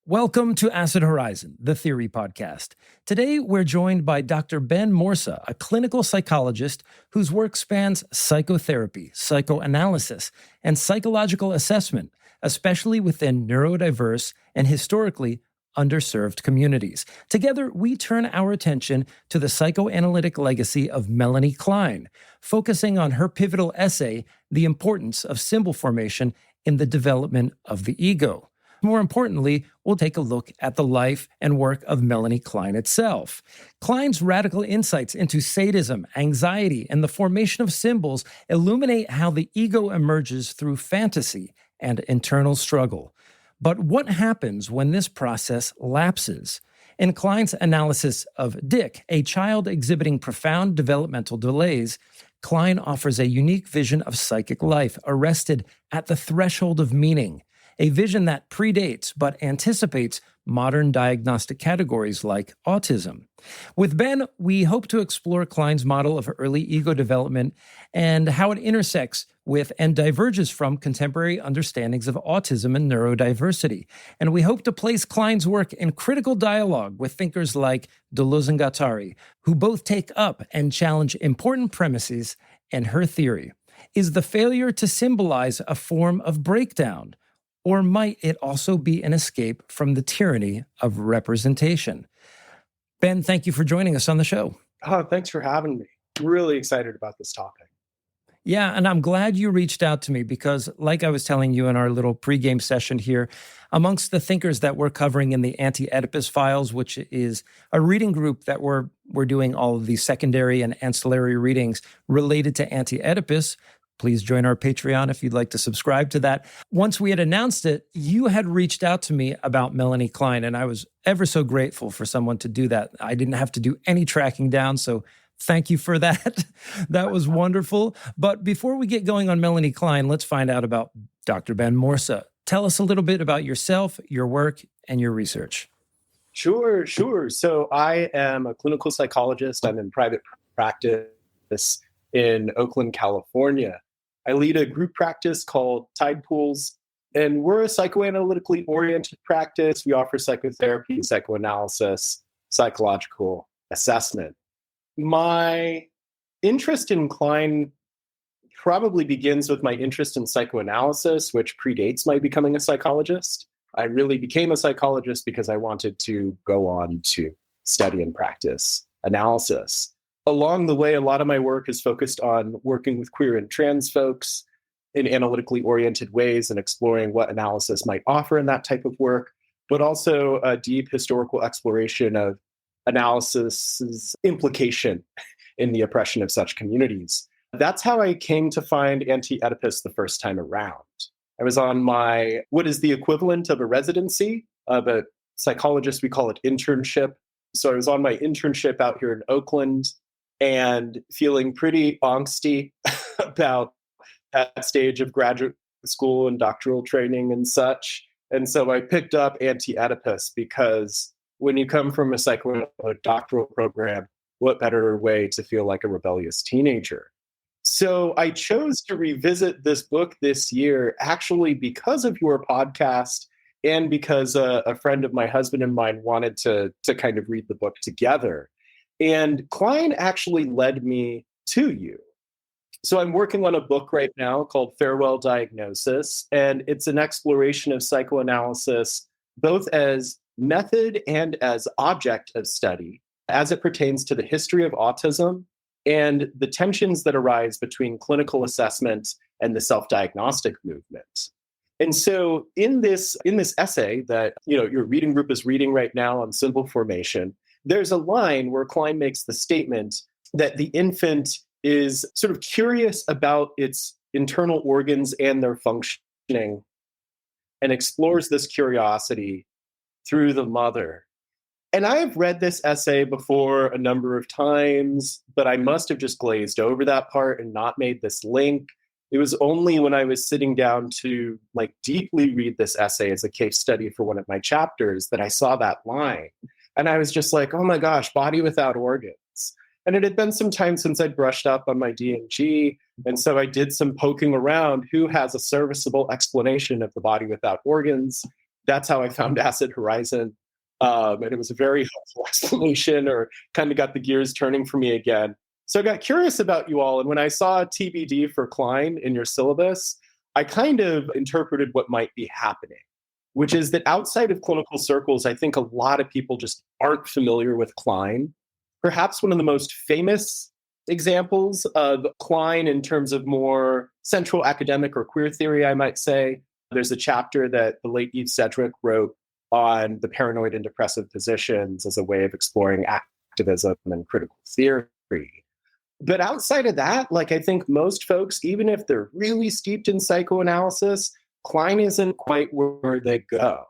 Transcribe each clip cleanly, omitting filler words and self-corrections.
Welcome to Acid Horizon, the Theory Podcast. Today, we're joined by Dr. Ben Morsa, a clinical psychologist whose work spans psychotherapy, psychoanalysis, and psychological assessment, especially within neurodiverse and historically underserved communities. Together, we turn our attention to the psychoanalytic legacy of Melanie Klein, focusing on her pivotal essay, The Importance of Symbol Formation in the Development of the Ego. More importantly, we'll take a look at the life and work of Melanie Klein itself. Klein's radical insights into sadism, anxiety, and the formation of symbols illuminate how the ego emerges through fantasy and internal struggle. But what happens when this process lapses? In Klein's analysis of Dick, a child exhibiting profound developmental delays, Klein offers a unique vision of psychic life arrested at the threshold of meaning. A vision that predates but anticipates modern diagnostic categories like autism. With Ben, we hope to explore Klein's model of early ego development and how it intersects with and diverges from contemporary understandings of autism and neurodiversity. And we hope to place Klein's work in critical dialogue with thinkers like Deleuze and Guattari, who both take up and challenge important premises in her theory. Is the failure to symbolize a form of breakdown? Or might it also be an escape from the tyranny of representation? Ben, thank you for joining us on the show. Oh, thanks for having me. Really excited about this topic. Yeah, and I'm glad you reached out to me because, like I was telling you in our little pregame session here, amongst the thinkers that we're covering in the Anti-Edipus files, which is a reading group that we're doing all of these secondary and ancillary readings related to Anti-Edipus. Please join our Patreon if you'd like to subscribe to that. Once we had announced it, you had reached out to me about Melanie Klein, and I was ever so grateful for someone to do that. I didn't have to do any tracking down, so thank you for that. That was wonderful. But before we get going on Melanie Klein, let's find out about Dr. Ben Morsa. Tell us a little bit about yourself, your work, and your research. Sure. So I am a clinical psychologist. I'm in private practice in Oakland, California. I lead a group practice called Tide Pools, and we're a psychoanalytically oriented practice. We offer psychotherapy, psychoanalysis, psychological assessment. My interest in Klein probably begins with my interest in psychoanalysis, which predates my becoming a psychologist. I really became a psychologist because I wanted to go on to study and practice analysis. Along the way, a lot of my work is focused on working with queer and trans folks in analytically oriented ways and exploring what analysis might offer in that type of work, but also a deep historical exploration of analysis's implication in the oppression of such communities. That's how I came to find Anti-Edipus the first time around. I was on what is the equivalent of a residency, of a psychologist, we call it internship. So I was on my internship out here in Oakland, and feeling pretty angsty about that stage of graduate school and doctoral training and such. And so I picked up Anti-Edipus because when you come from a doctoral program, what better way to feel like a rebellious teenager? So I chose to revisit this book this year, actually because of your podcast and because a friend of my husband and mine wanted to kind of read the book together. And Klein actually led me to you. So I'm working on a book right now called Farewell Diagnosis, and it's an exploration of psychoanalysis, both as method and as object of study, as it pertains to the history of autism and the tensions that arise between clinical assessment and the self-diagnostic movement. And so in this essay that your reading group is reading right now on symbol formation, there's a line where Klein makes the statement that the infant is sort of curious about its internal organs and their functioning and explores this curiosity through the mother. And I've read this essay before a number of times, but I must have just glazed over that part and not made this link. It was only when I was sitting down to deeply read this essay as a case study for one of my chapters that I saw that line. And I was just like, oh my gosh, body without organs. And it had been some time since I'd brushed up on my D&G. And so I did some poking around who has a serviceable explanation of the body without organs. That's how I found Acid Horizon. And it was a very helpful explanation, or kind of got the gears turning for me again. So I got curious about you all. And when I saw TBD for Klein in your syllabus, I kind of interpreted what might be happening, which is that outside of clinical circles, I think a lot of people just aren't familiar with Klein. Perhaps one of the most famous examples of Klein in terms of more central academic or queer theory, I might say, there's a chapter that the late Eve Sedgwick wrote on the paranoid and depressive positions as a way of exploring activism and critical theory. But outside of that, like, I think most folks, even if they're really steeped in psychoanalysis, Klein isn't quite where they go.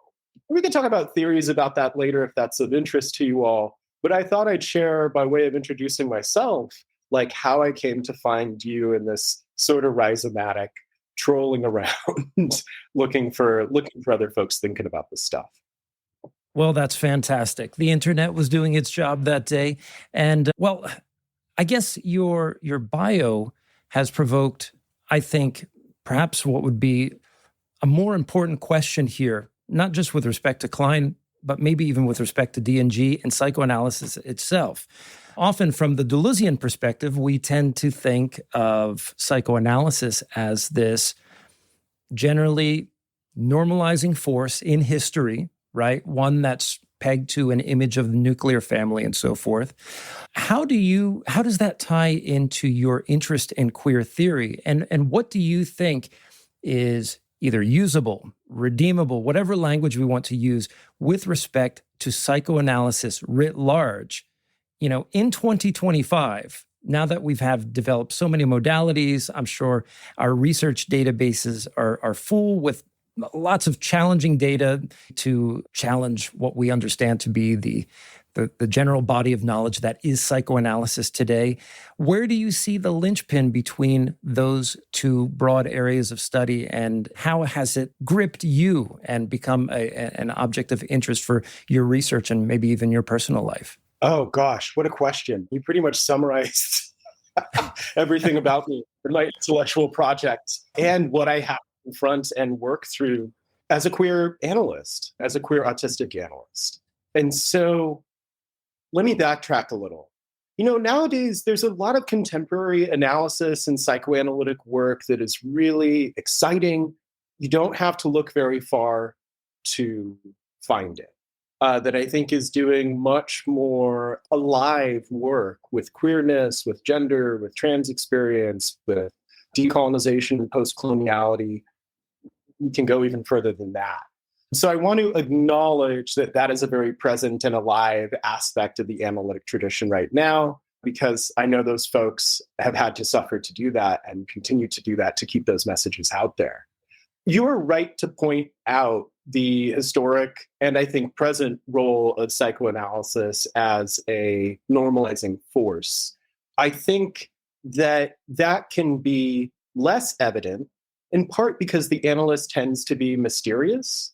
We can talk about theories about that later if that's of interest to you all. But I thought I'd share, by way of introducing myself, like how I came to find you in this sort of rhizomatic trolling around, looking for other folks thinking about this stuff. Well, that's fantastic. The internet was doing its job that day. And well, I guess your bio has provoked, I think, perhaps what would be a more important question here, not just with respect to Klein, but maybe even with respect to D&G and psychoanalysis itself. Often from the Deleuzian perspective, we tend to think of psychoanalysis as this generally normalizing force in history, right? One that's pegged to an image of the nuclear family and so forth. How does that tie into your interest in queer theory? And what do you think is either usable, redeemable, whatever language we want to use with respect to psychoanalysis writ large? You know, in 2025, now that have developed so many modalities, I'm sure our research databases are full with lots of challenging data to challenge what we understand to be the general body of knowledge that is psychoanalysis today. Where do you see the linchpin between those two broad areas of study, and how has it gripped you and become an object of interest for your research and maybe even your personal life? Oh, gosh, what a question. You pretty much summarized everything about me and my intellectual project and what I have to confront and work through as a queer analyst, as a queer autistic analyst. And so let me backtrack a little. You know, nowadays, there's a lot of contemporary analysis and psychoanalytic work that is really exciting. You don't have to look very far to find it. That I think is doing much more alive work with queerness, with gender, with trans experience, with decolonization and post-coloniality. We can go even further than that. So I want to acknowledge that that is a very present and alive aspect of the analytic tradition right now, because I know those folks have had to suffer to do that and continue to do that to keep those messages out there. You're right to point out the historic and I think present role of psychoanalysis as a normalizing force. I think that can be less evident, in part because the analyst tends to be mysterious.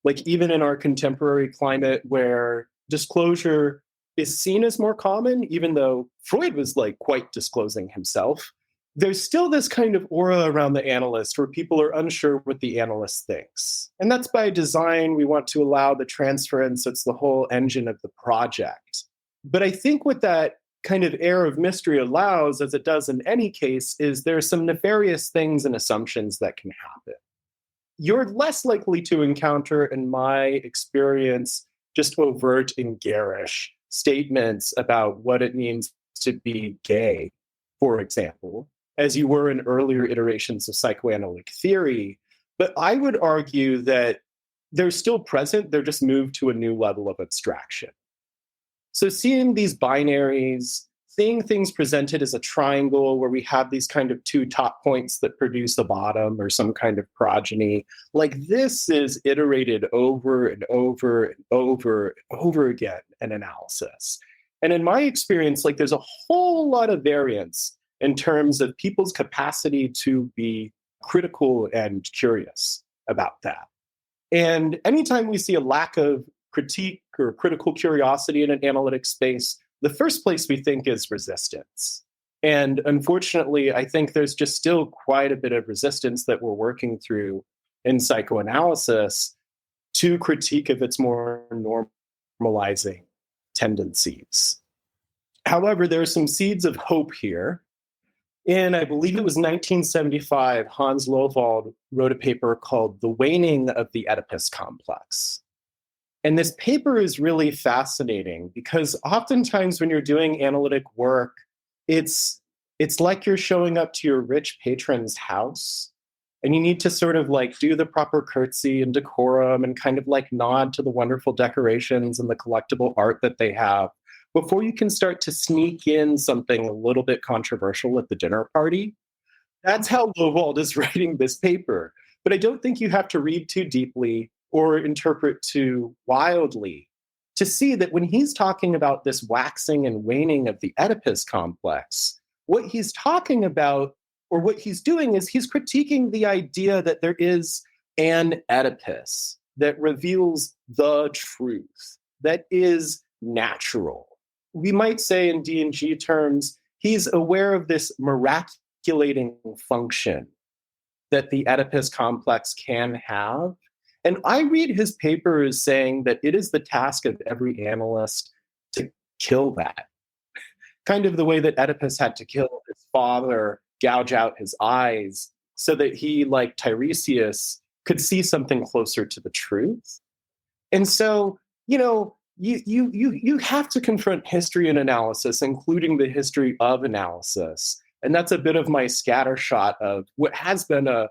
Like, even in our contemporary climate where disclosure is seen as more common, even though Freud was like quite disclosing himself, there's still this kind of aura around the analyst where people are unsure what the analyst thinks. And that's by design. We want to allow the transference. It's the whole engine of the project. But I think what that kind of air of mystery allows, as it does in any case, is there are some nefarious things and assumptions that can happen. You're less likely to encounter, in my experience, just overt and garish statements about what it means to be gay, for example, as you were in earlier iterations of psychoanalytic theory. But I would argue that they're still present, they're just moved to a new level of abstraction. So seeing these binaries, seeing things presented as a triangle where we have these kind of two top points that produce a bottom or some kind of progeny, like this is iterated over and over and over and over again in analysis. And in my experience, like, there's a whole lot of variance in terms of people's capacity to be critical and curious about that. And anytime we see a lack of critique or critical curiosity in an analytic space, the first place we think is resistance. And unfortunately, I think there's just still quite a bit of resistance that we're working through in psychoanalysis to critique of its more normalizing tendencies. However, there are some seeds of hope here. In, I believe it was 1975, Hans Lowald wrote a paper called The Waning of the Oedipus Complex. And this paper is really fascinating because oftentimes when you're doing analytic work, it's like you're showing up to your rich patron's house and you need to sort of like do the proper curtsy and decorum and kind of like nod to the wonderful decorations and the collectible art that they have before you can start to sneak in something a little bit controversial at the dinner party. That's how Lowald is writing this paper. But I don't think you have to read too deeply or interpret too wildly to see that when he's talking about this waxing and waning of the Oedipus complex, what he's talking about or what he's doing is he's critiquing the idea that there is an Oedipus that reveals the truth, that is natural. We might say in D&G terms, he's aware of this miraculating function that the Oedipus complex can have. And I read his paper as saying that it is the task of every analyst to kill that. Kind of the way that Oedipus had to kill his father, gouge out his eyes, so that he, like Tiresias, could see something closer to the truth. And so, you have to confront history and analysis, including the history of analysis. And that's a bit of my scattershot of what has been a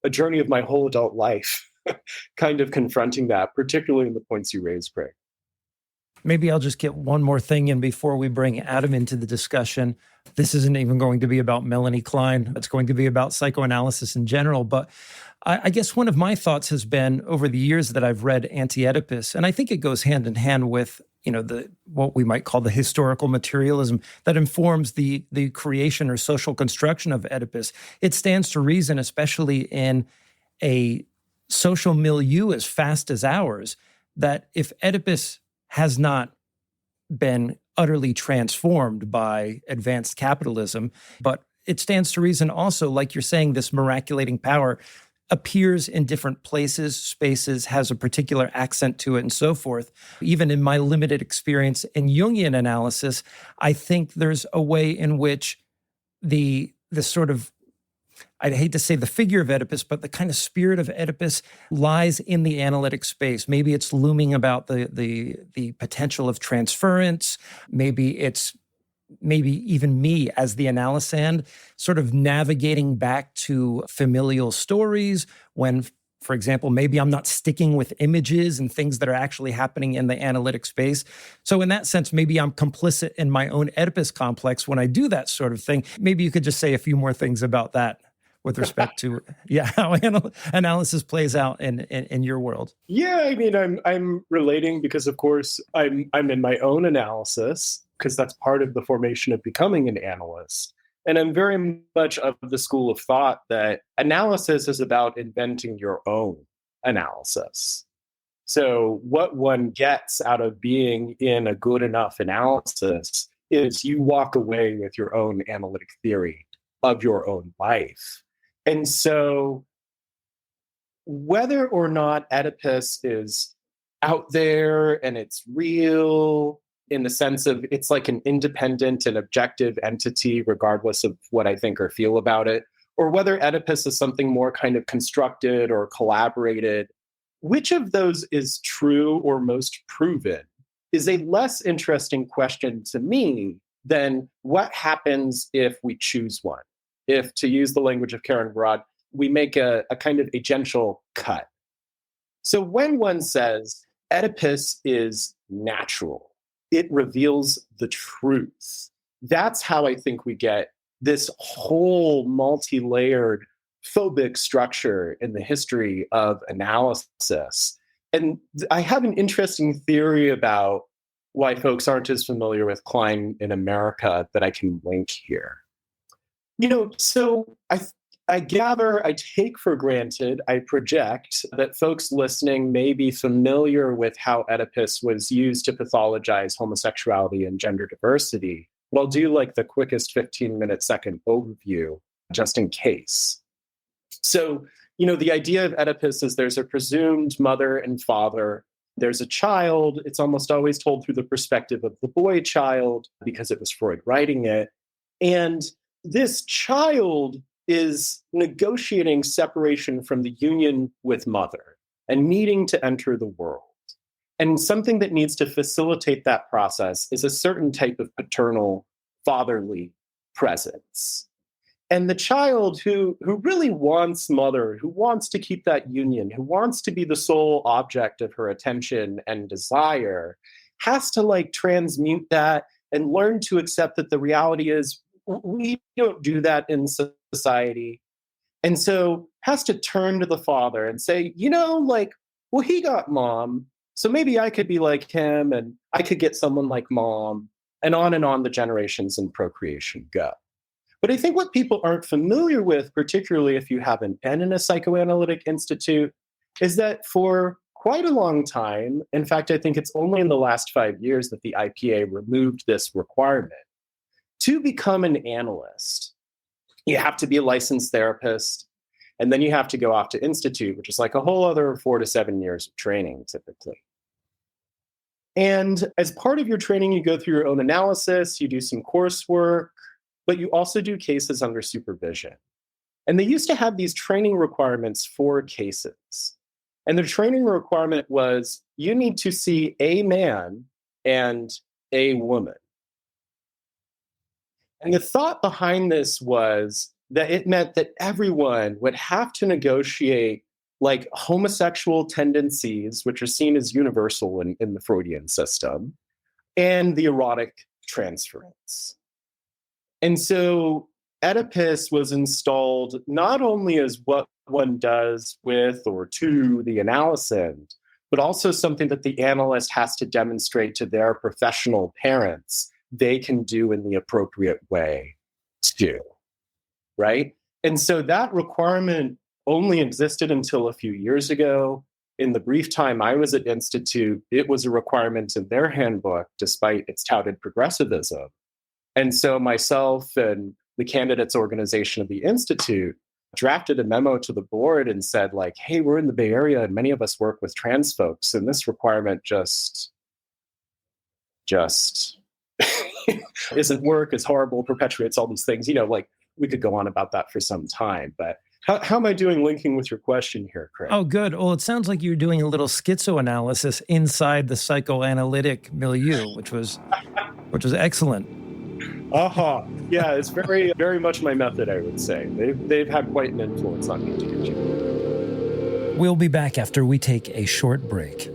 journey of my whole adult life, kind of confronting that, particularly in the points you raised, Craig. Maybe I'll just get one more thing in before we bring Adam into the discussion. This isn't even going to be about Melanie Klein. It's going to be about psychoanalysis in general. But I guess one of my thoughts has been over the years that I've read Anti-Oedipus, and I think it goes hand in hand with, what we might call the historical materialism that informs the creation or social construction of Oedipus. It stands to reason, especially in a social milieu as fast as ours, that if Oedipus has not been utterly transformed by advanced capitalism, but it stands to reason also, like you're saying, this miraculating power appears in different places, spaces, has a particular accent to it, and so forth. Even in my limited experience in Jungian analysis, I think there's a way in which the sort of, I'd hate to say the figure of Oedipus, but the kind of spirit of Oedipus lies in the analytic space. Maybe it's looming about the potential of transference. Maybe even me as the analysand sort of navigating back to familial stories when, for example, maybe I'm not sticking with images and things that are actually happening in the analytic space. So in that sense, maybe I'm complicit in my own Oedipus complex when I do that sort of thing. Maybe you could just say a few more things about that with respect to how analysis plays out in your world. Yeah, I mean, I'm relating because, of course, I'm in my own analysis because that's part of the formation of becoming an analyst. And I'm very much of the school of thought that analysis is about inventing your own analysis. So what one gets out of being in a good enough analysis is you walk away with your own analytic theory of your own life. And so whether or not Oedipus is out there and it's real in the sense of it's like an independent and objective entity, regardless of what I think or feel about it, or whether Oedipus is something more kind of constructed or collaborated, which of those is true or most proven is a less interesting question to me than what happens if we choose one. If, to use the language of Karen Brod, we make a kind of agential cut. So when one says Oedipus is natural, it reveals the truth. That's how I think we get this whole multi-layered phobic structure in the history of analysis. And I have an interesting theory about why folks aren't as familiar with Klein in America that I can link here. So I gather, I take for granted, I project that folks listening may be familiar with how Oedipus was used to pathologize homosexuality and gender diversity. But I'll do like the quickest 15-minute second overview just in case. So the idea of Oedipus is there's a presumed mother and father. There's a child. It's almost always told through the perspective of the boy child because it was Freud writing it. And this child is negotiating separation from the union with mother and needing to enter the world. And something that needs to facilitate that process is a certain type of paternal, fatherly presence. And the child who really wants mother, who wants to keep that union, who wants to be the sole object of her attention and desire, has to transmute that and learn to accept that the reality is we don't do that in society. And so has to turn to the father and say, well, he got mom, so maybe I could be like him and I could get someone like mom, and on the generations and procreation go. But I think what people aren't familiar with, particularly if you haven't been in a psychoanalytic institute, is that for quite a long time, in fact, I think it's only in the last 5 years that the IPA removed this requirement. To become an analyst, you have to be a licensed therapist, and then you have to go off to institute, which is like a whole other 4 to 7 years of training, typically. And as part of your training, you go through your own analysis, you do some coursework, but you also do cases under supervision. And they used to have these training requirements for cases. And the training requirement was you need to see a man and a woman. And the thought behind this was that it meant that everyone would have to negotiate homosexual tendencies, which are seen as universal in the Freudian system, and the erotic transference. And so Oedipus was installed not only as what one does with or to the analysand, but also something that the analyst has to demonstrate to their professional parents they can do in the appropriate way too, right? And so that requirement only existed until a few years ago. In the brief time I was at Institute, it was a requirement in their handbook, despite its touted progressivism. And so myself and the candidates organization of the Institute drafted a memo to the board and said, hey, we're in the Bay Area and many of us work with trans folks, and this requirement just isn't work, it's horrible, perpetuates all these things. We could go on about that for some time, but how am I doing linking with your question here, Craig? Oh, good. Well, it sounds like you're doing a little schizoanalysis inside the psychoanalytic milieu, which was excellent. Yeah, it's very, very much my method, I would say. They've had quite an influence on me to get you. We'll be back after we take a short break.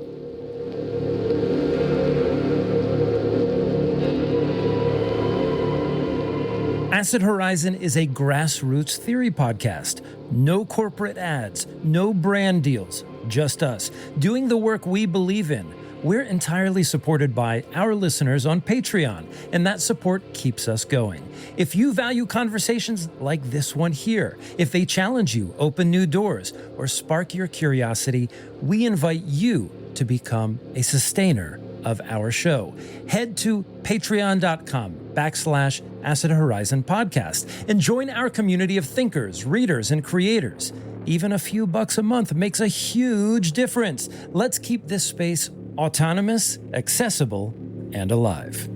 Acid Horizon is a grassroots theory podcast. No corporate ads, no brand deals, just us, doing the work we believe in. We're entirely supported by our listeners on Patreon, and that support keeps us going. If you value conversations like this one here, if they challenge you, open new doors, or spark your curiosity, we invite you to become a sustainer of our show. Head to patreon.com/Acid Horizon Podcast and join our community of thinkers, readers, and creators. Even a few bucks a month makes a huge difference. Let's keep this space autonomous, accessible, and alive.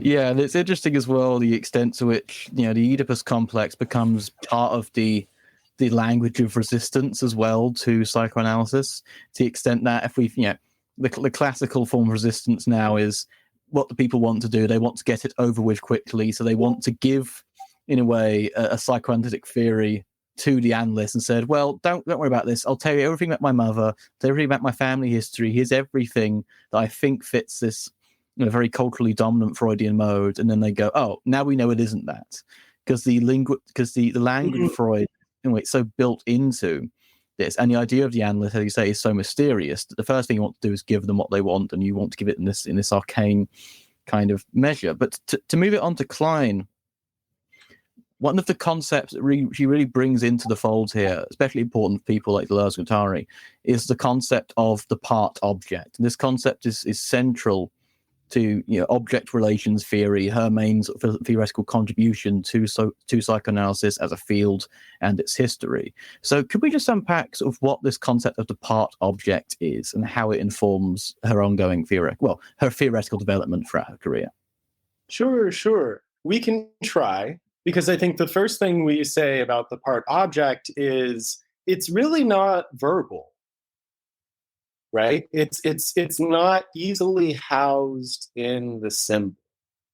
Yeah, and it's interesting as well the extent to which the Oedipus complex becomes part of the language of resistance as well to psychoanalysis. To the extent that if we, the classical form of resistance now is what the people want to do. They want to get it over with quickly, so they want to give, in a way, a psychoanalytic theory to the analyst and said, well, don't worry about this. I'll tell you everything about my mother, tell you everything about my family history. Here's everything that I think fits this very culturally dominant Freudian mode. And then they go, oh, now we know it isn't that. Because the language of Freud, anyway, it's so built into this. And the idea of the analyst, as you say, is so mysterious that the first thing you want to do is give them what they want, and you want to give it in this arcane kind of measure. But to move it on to Klein, one of the concepts that she really brings into the fold here, especially important for people like Deleuze and Guattari, is the concept of the part object. And this concept is central to object relations theory, her main sort of theoretical contribution to psychoanalysis as a field and its history. So could we just unpack sort of what this concept of the part object is and how it informs her ongoing her theoretical development throughout her career? Sure. We can try, because I think the first thing we say about the part object is it's really not verbal. Right? It's not easily housed in the symbol,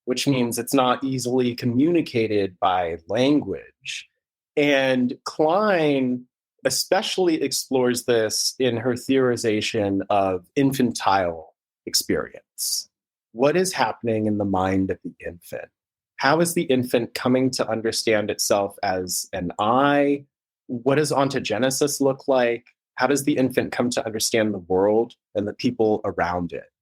which means it's not easily communicated by language. And Klein especially explores this in her theorization of infantile experience. What is happening in the mind of the infant? How is the infant coming to understand itself as an I? What does ontogenesis look like? How does the infant come to understand the world and the people around it?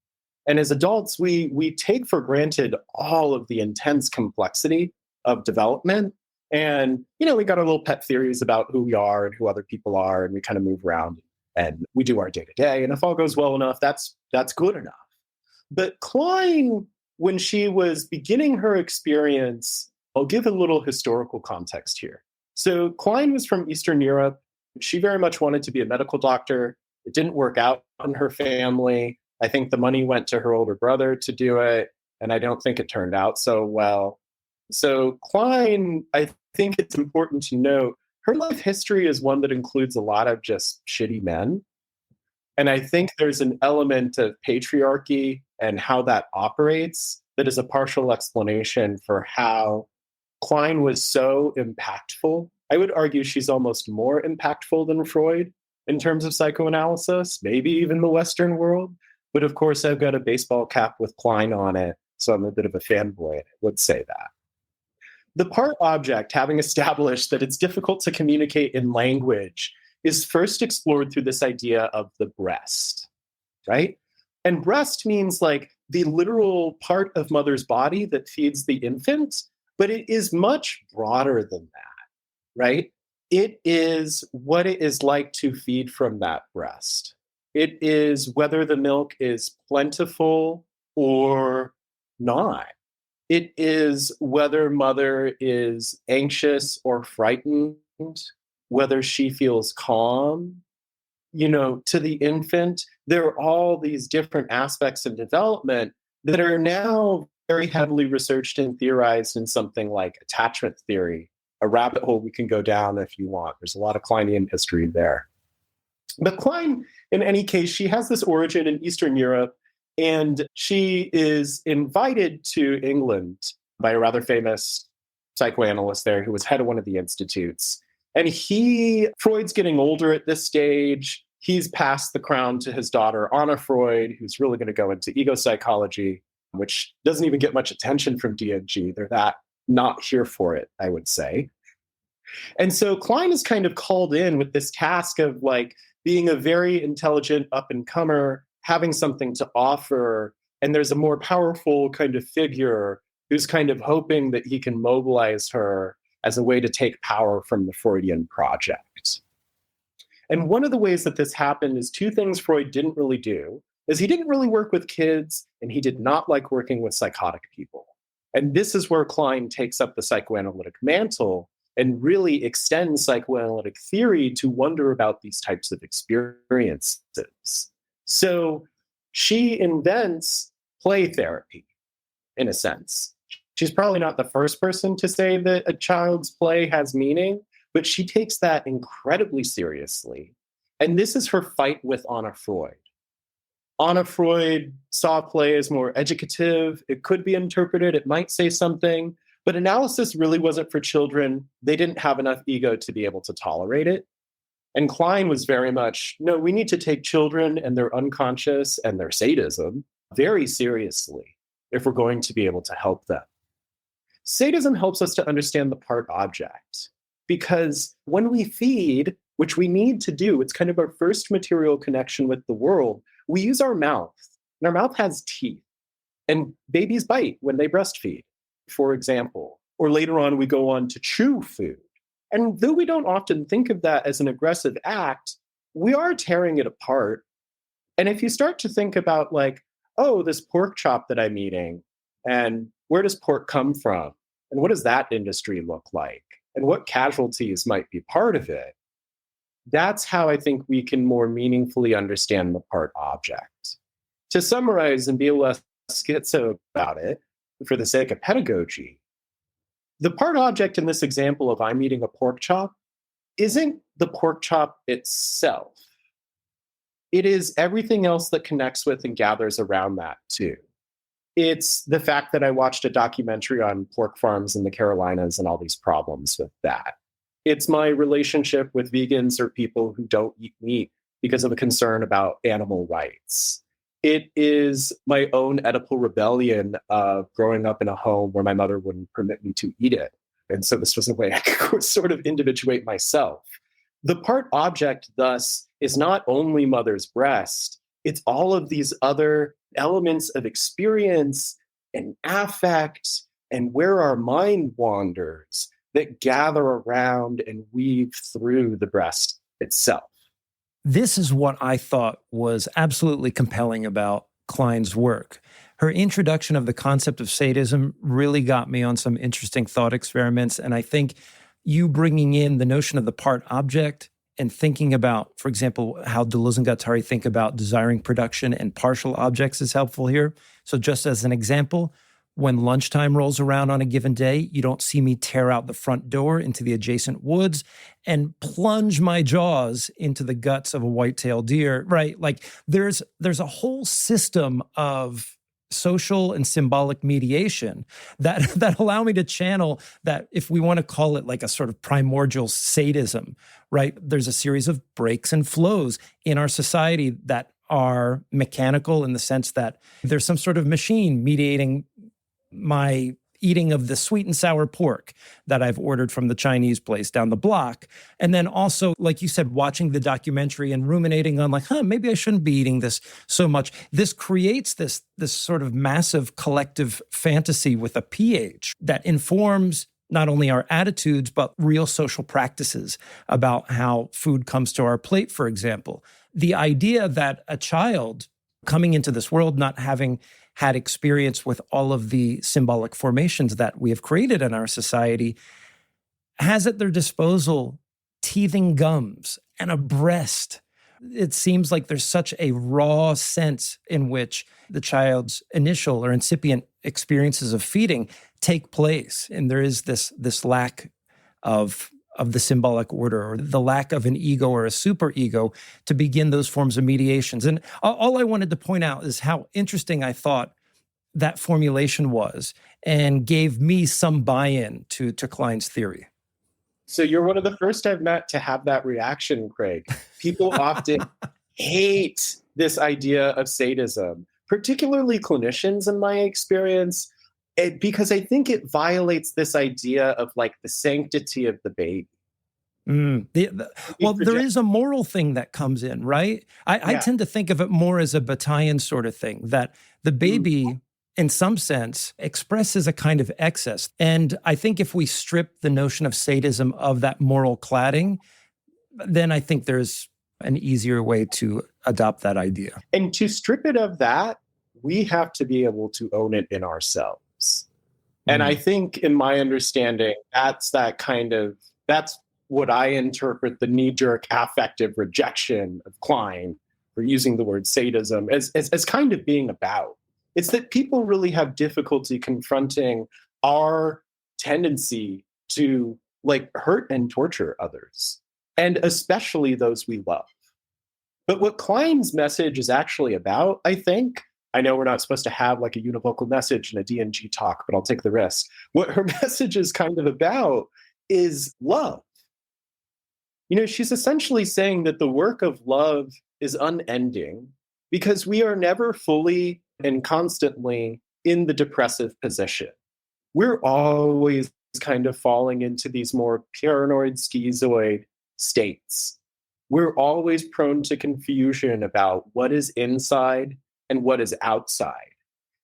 And as adults, we take for granted all of the intense complexity of development. And, we got our little pet theories about who we are and who other people are, and we kind of move around and we do our day-to-day. And if all goes well enough, that's good enough. But Klein, when she was beginning her experience, I'll give a little historical context here. So Klein was from Eastern Europe. She very much wanted to be a medical doctor. It didn't work out in her family. I think the money went to her older brother to do it, and I don't think it turned out so well. So Klein, I think it's important to note, her life history is one that includes a lot of just shitty men. And I think there's an element of patriarchy and how that operates that is a partial explanation for how Klein was so impactful. I would argue she's almost more impactful than Freud in terms of psychoanalysis, maybe even the Western world. But of course, I've got a baseball cap with Klein on it, so I'm a bit of a fanboy, and I would say that. The part object, having established that it's difficult to communicate in language, is first explored through this idea of the breast, right? And breast means like the literal part of mother's body that feeds the infant, but it is much broader than that, right? It is what it is like to feed from that breast. It is whether the milk is plentiful or not. It is whether mother is anxious or frightened, whether she feels calm. To the infant, there are all these different aspects of development that are now very heavily researched and theorized in something like attachment theory, a rabbit hole we can go down if you want. There's a lot of Kleinian history there. But Klein, in any case, she has this origin in Eastern Europe, and she is invited to England by a rather famous psychoanalyst there who was head of one of the institutes. And Freud's getting older at this stage. He's passed the crown to his daughter, Anna Freud, who's really going to go into ego psychology, which doesn't even get much attention from DNG. They're that not here for it, I would say. And so Klein is kind of called in with this task of like being a very intelligent up-and-comer, having something to offer. And there's a more powerful kind of figure who's kind of hoping that he can mobilize her as a way to take power from the Freudian project. And one of the ways that this happened is two things Freud didn't really do, is he didn't really work with kids, and he did not like working with psychotic people. And this is where Klein takes up the psychoanalytic mantle and really extends psychoanalytic theory to wonder about these types of experiences. So she invents play therapy, in a sense. She's probably not the first person to say that a child's play has meaning, but she takes that incredibly seriously. And this is her fight with Anna Freud. Anna Freud saw play as more educative. It could be interpreted, it might say something, but analysis really wasn't for children. They didn't have enough ego to be able to tolerate it. And Klein was very much, no, we need to take children and their unconscious and their sadism very seriously if we're going to be able to help them. Sadism helps us to understand the part object, because when we feed, which we need to do, it's kind of our first material connection with the world, we use our mouth, and our mouth has teeth, and babies bite when they breastfeed, for example, or later on we go on to chew food. And though we don't often think of that as an aggressive act, we are tearing it apart. And if you start to think about like, oh, this pork chop that I'm eating, and where does pork come from? And what does that industry look like? And what casualties might be part of it? That's how I think we can more meaningfully understand the part object. To summarize and be less schizo about it, for the sake of pedagogy, the part object in this example of I'm eating a pork chop isn't the pork chop itself. It is everything else that connects with and gathers around that too. It's the fact that I watched a documentary on pork farms in the Carolinas and all these problems with that. It's my relationship with vegans or people who don't eat meat because of a concern about animal rights. It is my own Oedipal rebellion of growing up in a home where my mother wouldn't permit me to eat it. And so this was a way I could sort of individuate myself. The part object, thus, is not only mother's breast, it's all of these other elements of experience and affect and where our mind wanders that gather around and weave through the breast itself. This is what I thought was absolutely compelling about Klein's work. Her introduction of the concept of sadism really got me on some interesting thought experiments. And I think you bringing in the notion of the part object and thinking about, for example, how Deleuze and Guattari think about desiring production and partial objects is helpful here. So just as an example, when lunchtime rolls around on a given day, you don't see me tear out the front door into the adjacent woods and plunge my jaws into the guts of a white-tailed deer, right? Like there's a whole system of social and symbolic mediation that allow me to channel that, if we want to call it like a sort of primordial sadism, right? There's a series of breaks and flows in our society that are mechanical in the sense that there's some sort of machine mediating my eating of the sweet and sour pork that I've ordered from the Chinese place down the block. And then also, like you said, watching the documentary and ruminating on like, maybe I shouldn't be eating this so much. This creates this sort of massive collective fantasy with a pH that informs not only our attitudes, but real social practices about how food comes to our plate, for example. The idea that a child coming into this world not having had experience with all of the symbolic formations that we have created in our society has at their disposal teething gums and a breast. It seems like there's such a raw sense in which the child's initial or incipient experiences of feeding take place. And there is this lack of the symbolic order, or the lack of an ego or a superego to begin those forms of mediations. And all I wanted to point out is how interesting I thought that formulation was and gave me some buy-in to Klein's theory. So you're one of the first I've met to have that reaction, Craig. People often hate this idea of sadism, particularly clinicians in my experience, because I think it violates this idea of like the sanctity of the baby. There is a moral thing that comes in, right? I tend to think of it more as a battalion sort of thing, that the baby, in some sense, expresses a kind of excess. And I think if we strip the notion of sadism of that moral cladding, then I think there's an easier way to adopt that idea. And to strip it of that, we have to be able to own it in ourselves. And I think, in my understanding, that's what I interpret the knee-jerk affective rejection of Klein for using the word sadism as kind of being about. It's that people really have difficulty confronting our tendency to like hurt and torture others, and especially those we love. But what Klein's message is actually about, I think, I know we're not supposed to have like a univocal message in a D&G talk, but I'll take the risk. What her message is kind of about is love. You know, she's essentially saying that the work of love is unending because we are never fully and constantly in the depressive position. We're always kind of falling into these more paranoid, schizoid states. We're always prone to confusion about what is inside and what is outside.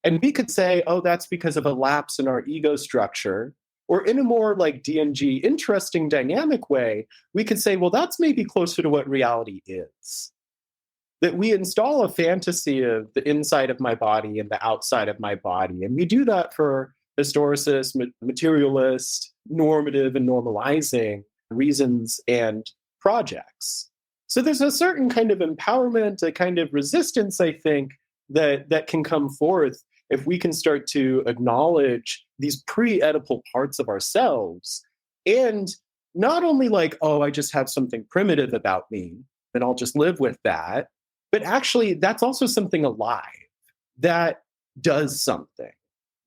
And we could say, oh, that's because of a lapse in our ego structure. Or in a more like D&G interesting dynamic way, we could say, well, that's maybe closer to what reality is. that we install a fantasy of the inside of my body and the outside of my body. And we do that for historicist, materialist, normative, and normalizing reasons and projects. So there's a certain kind of empowerment, a kind of resistance, I think, that can come forth if we can start to acknowledge these pre-Oedipal parts of ourselves. And not only like, oh, I just have something primitive about me, and I'll just live with that. But actually, that's also something alive that does something,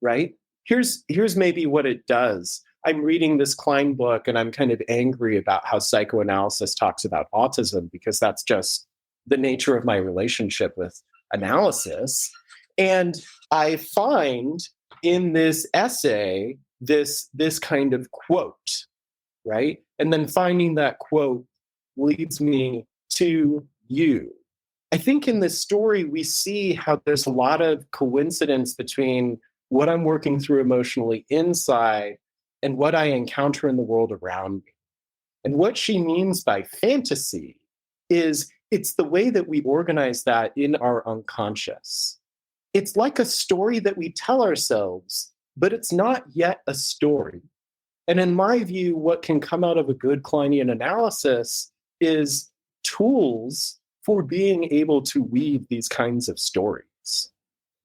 right? Here's maybe what it does. I'm reading this Klein book, and I'm kind of angry about how psychoanalysis talks about autism, because that's just the nature of my relationship with analysis. And I find in this essay this kind of quote, right? And then finding that quote leads me to you. I think in this story, we see how there's a lot of coincidence between what I'm working through emotionally inside and what I encounter in the world around me. And what she means by fantasy is it's the way that we organize that in our unconscious. It's like a story that we tell ourselves, but it's not yet a story. And in my view, what can come out of a good Kleinian analysis is tools for being able to weave these kinds of stories,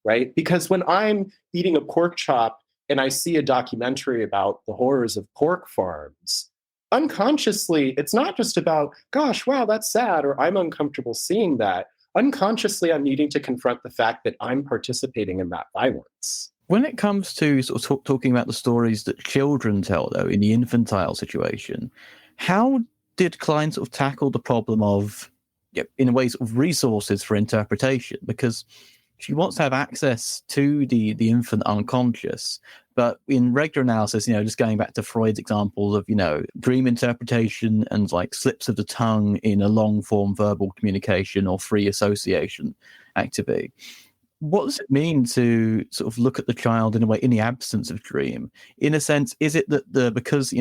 right? Because when I'm eating a pork chop and I see a documentary about the horrors of pork farms, unconsciously, it's not just about, gosh, wow, that's sad, or I'm uncomfortable seeing that. Unconsciously, I'm needing to confront the fact that I'm participating in that violence. When it comes to sort of talking about the stories that children tell, though, in the infantile situation, how did Klein sort of tackle the problem of, in a way, sort of resources for interpretation? Because she wants to have access to the infant unconscious, but in regular analysis, just going back to Freud's examples of, dream interpretation and like slips of the tongue in a long form verbal communication or free association activity. What does it mean to sort of look at the child in a way in the absence of dream? In a sense, is it that because,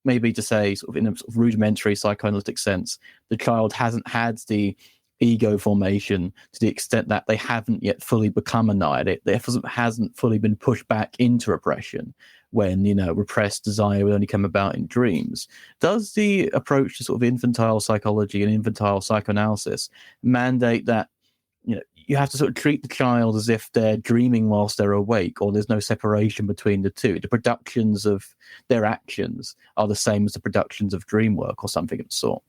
maybe to say sort of in a sort of rudimentary psychoanalytic sense, the child hasn't had the ego formation to the extent that they haven't yet fully become annihilated. It hasn't fully been pushed back into repression when, repressed desire would only come about in dreams. Does the approach to sort of infantile psychology and infantile psychoanalysis mandate that, you have to sort of treat the child as if they're dreaming whilst they're awake, or there's no separation between the two? The productions of their actions are the same as the productions of dream work or something of the sort.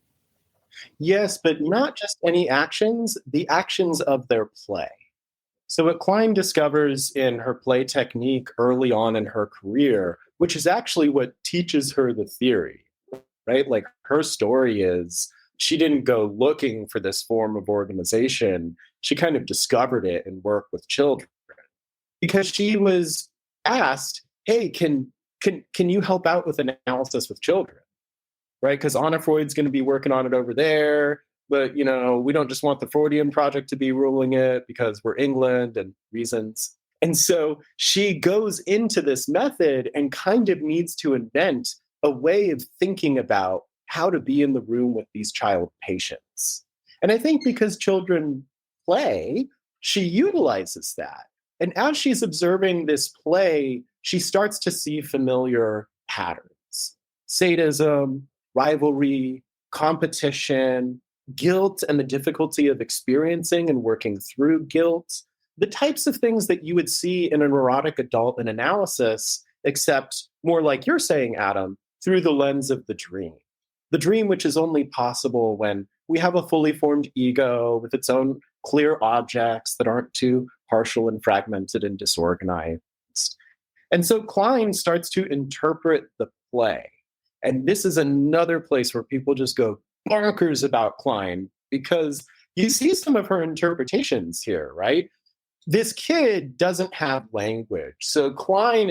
Yes, but not just any actions, the actions of their play. So what Klein discovers in her play technique early on in her career, which is actually what teaches her the theory, right? Like her story is, she didn't go looking for this form of organization. She kind of discovered it and worked with children because she was asked, hey, can you help out with analysis with children? Right? Because Anna Freud's going to be working on it over there. But, we don't just want the Freudian project to be ruling it because we're England and reasons. And so she goes into this method and kind of needs to invent a way of thinking about how to be in the room with these child patients. And I think because children play, she utilizes that. And as she's observing this play, she starts to see familiar patterns. Sadism, rivalry, competition, guilt, and the difficulty of experiencing and working through guilt, the types of things that you would see in a neurotic adult in analysis, except more like you're saying, Adam, through the lens of the dream. The dream, which is only possible when we have a fully formed ego with its own clear objects that aren't too partial and fragmented and disorganized. And so Klein starts to interpret the play. And this is another place where people just go bonkers about Klein, because you see some of her interpretations here, right? This kid doesn't have language. So Klein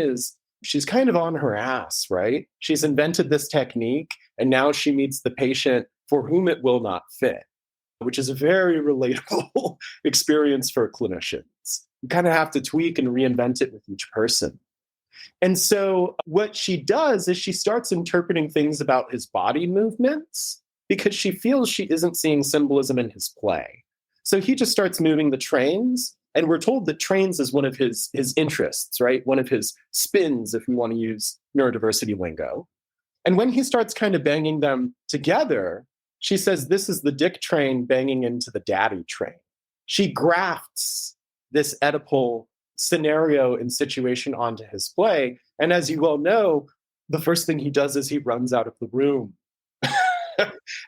she's kind of on her ass, right? She's invented this technique, and now she meets the patient for whom it will not fit, which is a very relatable experience for clinicians. You kind of have to tweak and reinvent it with each person. And so what she does is she starts interpreting things about his body movements because she feels she isn't seeing symbolism in his play. So he just starts moving the trains. And we're told that trains is one of his interests, right? One of his spins, if we want to use neurodiversity lingo. And when he starts kind of banging them together, she says, this is the dick train banging into the daddy train. She grafts this Oedipal scenario and situation onto his play. And as you all know, the first thing he does is he runs out of the room.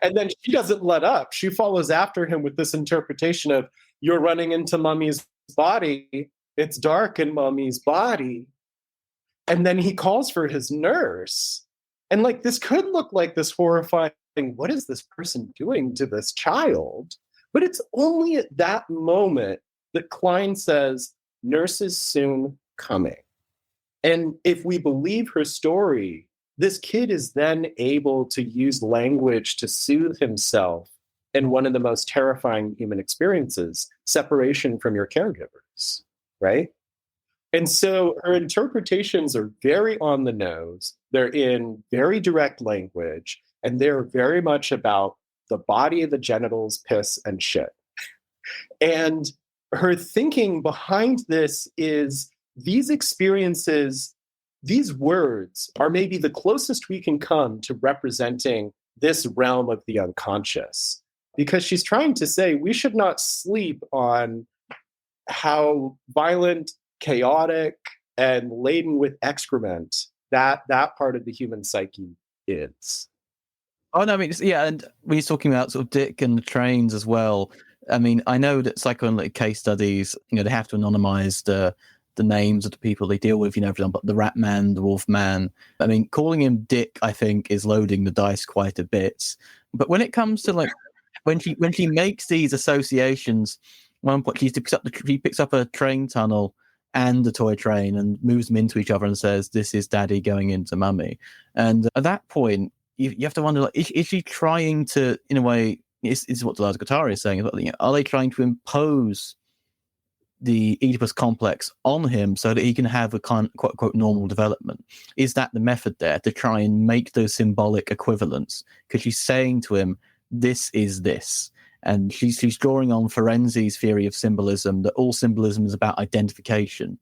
And then she doesn't let up. She follows after him with this interpretation of, you're running into mommy's body. It's dark in mommy's body. And then he calls for his nurse. And like, this could look like this horrifying, what is this person doing to this child? But it's only at that moment that Klein says, nurse is soon coming. And if we believe her story, this kid is then able to use language to soothe himself in one of the most terrifying human experiences, separation from your caregivers, right? And so her interpretations are very on the nose. They're in very direct language, and they're very much about the body, the genitals, piss, and shit. And her thinking behind this is these experiences, these words are maybe the closest we can come to representing this realm of the unconscious. Because she's trying to say we should not sleep on how violent, chaotic, and laden with excrement that part of the human psyche is. Oh, no, I mean, yeah, and when he's talking about sort of dick and the trains as well, I mean, I know that psychoanalytic case studies, they have to anonymize the names of the people they deal with, for example, the rat man, the wolf man. I mean, calling him Dick, I think, is loading the dice quite a bit. But when it comes to like, when she makes these associations, one point she picks up a train tunnel and a toy train and moves them into each other and says, "This is Daddy going into Mummy." And at that point, you have to wonder, like, is she trying to, in a way, is what Deleuze and Guattari is saying, are they trying to impose the Oedipus complex on him so that he can have a quote unquote normal development? Is that the method there, to try and make those symbolic equivalents? Because she's saying to him, this is this. And she's drawing on Ferenczi's theory of symbolism, that all symbolism is about identification.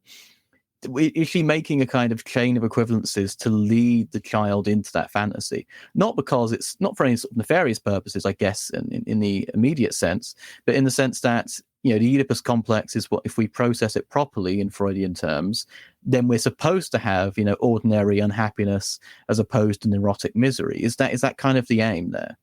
Is she making a kind of chain of equivalences to lead the child into that fantasy? Not because it's not for any sort of nefarious purposes, I guess, in the immediate sense, but in the sense that, the Oedipus complex is what, if we process it properly in Freudian terms, then we're supposed to have, ordinary unhappiness as opposed to neurotic misery. Is that kind of the aim there?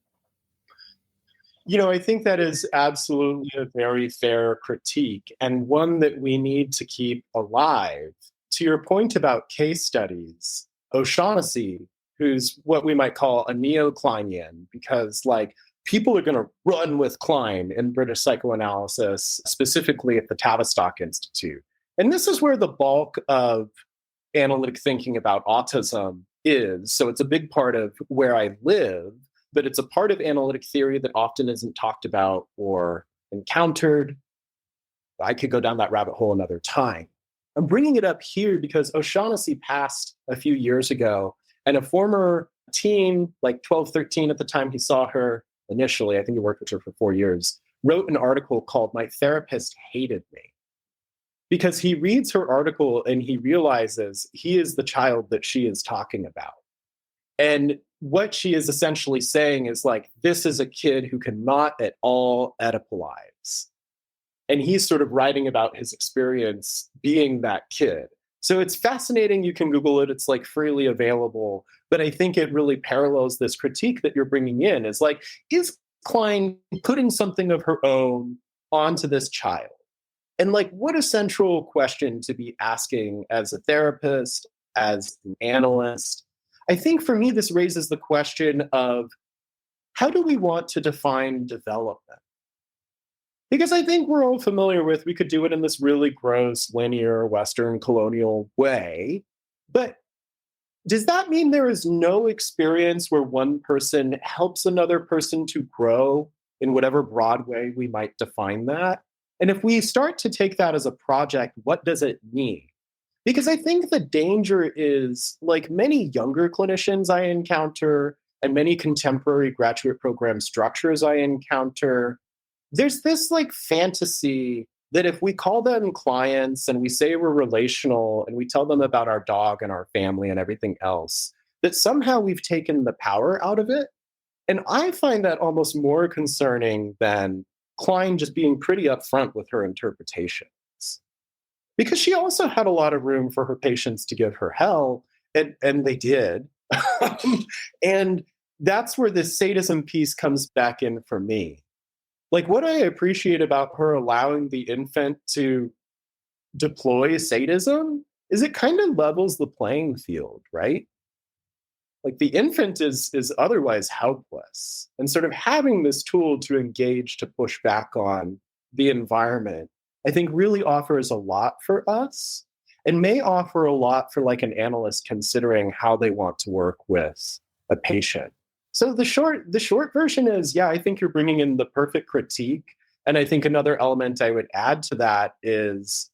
I think that is absolutely a very fair critique, and one that we need to keep alive. To your point about case studies, O'Shaughnessy, who's what we might call a neo-Kleinian, because people are going to run with Klein in British psychoanalysis, specifically at the Tavistock Institute. And this is where the bulk of analytic thinking about autism is. So it's a big part of where I live, but it's a part of analytic theory that often isn't talked about or encountered. I could go down that rabbit hole another time. I'm bringing it up here because O'Shaughnessy passed a few years ago, and a former teen, 12, 13 at the time he saw her initially, I think he worked with her for 4 years, wrote an article called "My Therapist Hated Me." Because he reads her article and he realizes he is the child that she is talking about. And what she is essentially saying is this is a kid who cannot at all Oedipalize. And he's sort of writing about his experience being that kid. So it's fascinating. You can Google it. It's freely available. But I think it really parallels this critique that you're bringing in. Is Klein putting something of her own onto this child? And what a central question to be asking as a therapist, as an analyst. I think for me, this raises the question of how do we want to define development? Because I think we're all familiar with, we could do it in this really gross, linear, Western colonial way. But does that mean there is no experience where one person helps another person to grow in whatever broad way we might define that? And if we start to take that as a project, what does it mean? Because I think the danger is, many younger clinicians I encounter and many contemporary graduate program structures I encounter, there's this like fantasy that if we call them clients and we say we're relational and we tell them about our dog and our family and everything else, that somehow we've taken the power out of it. And I find that almost more concerning than Klein just being pretty upfront with her interpretations. Because she also had a lot of room for her patients to give her hell, and they did. And that's where the sadism piece comes back in for me. Like, what I appreciate about her allowing the infant to deploy sadism is it kind of levels the playing field, right? Like, the infant is otherwise helpless. And sort of having this tool to engage, to push back on the environment, I think really offers a lot for us and may offer a lot for like an analyst considering how they want to work with a patient. So the short version is, yeah, I think you're bringing in the perfect critique. And I think another element I would add to that is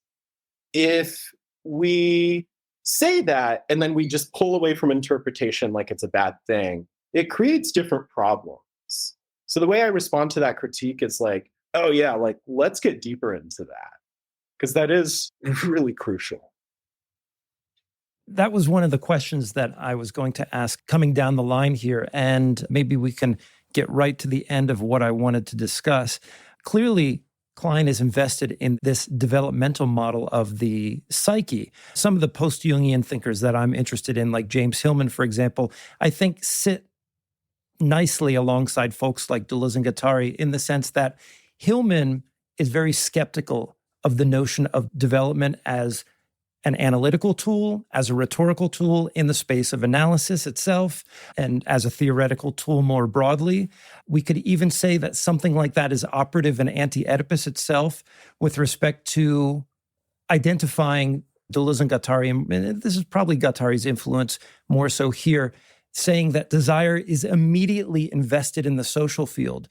if we say that and then we just pull away from interpretation like it's a bad thing, it creates different problems. So the way I respond to that critique is like, oh yeah, like let's get deeper into that, because that is really crucial. That was one of the questions that I was going to ask coming down the line here, and maybe we can get right to the end of what I wanted to discuss. Clearly, Klein is invested in this developmental model of the psyche. Some of the post-Jungian thinkers that I'm interested in, like James Hillman, for example, I think sit nicely alongside folks like Deleuze and Guattari in the sense that Hillman is very skeptical of the notion of development as an analytical tool, as a rhetorical tool in the space of analysis itself, and as a theoretical tool more broadly. We could even say that something like that is operative in anti-Edipus itself with respect to identifying Deleuze and Guattari, and this is probably Guattari's influence more so here, saying that desire is immediately invested in the social field.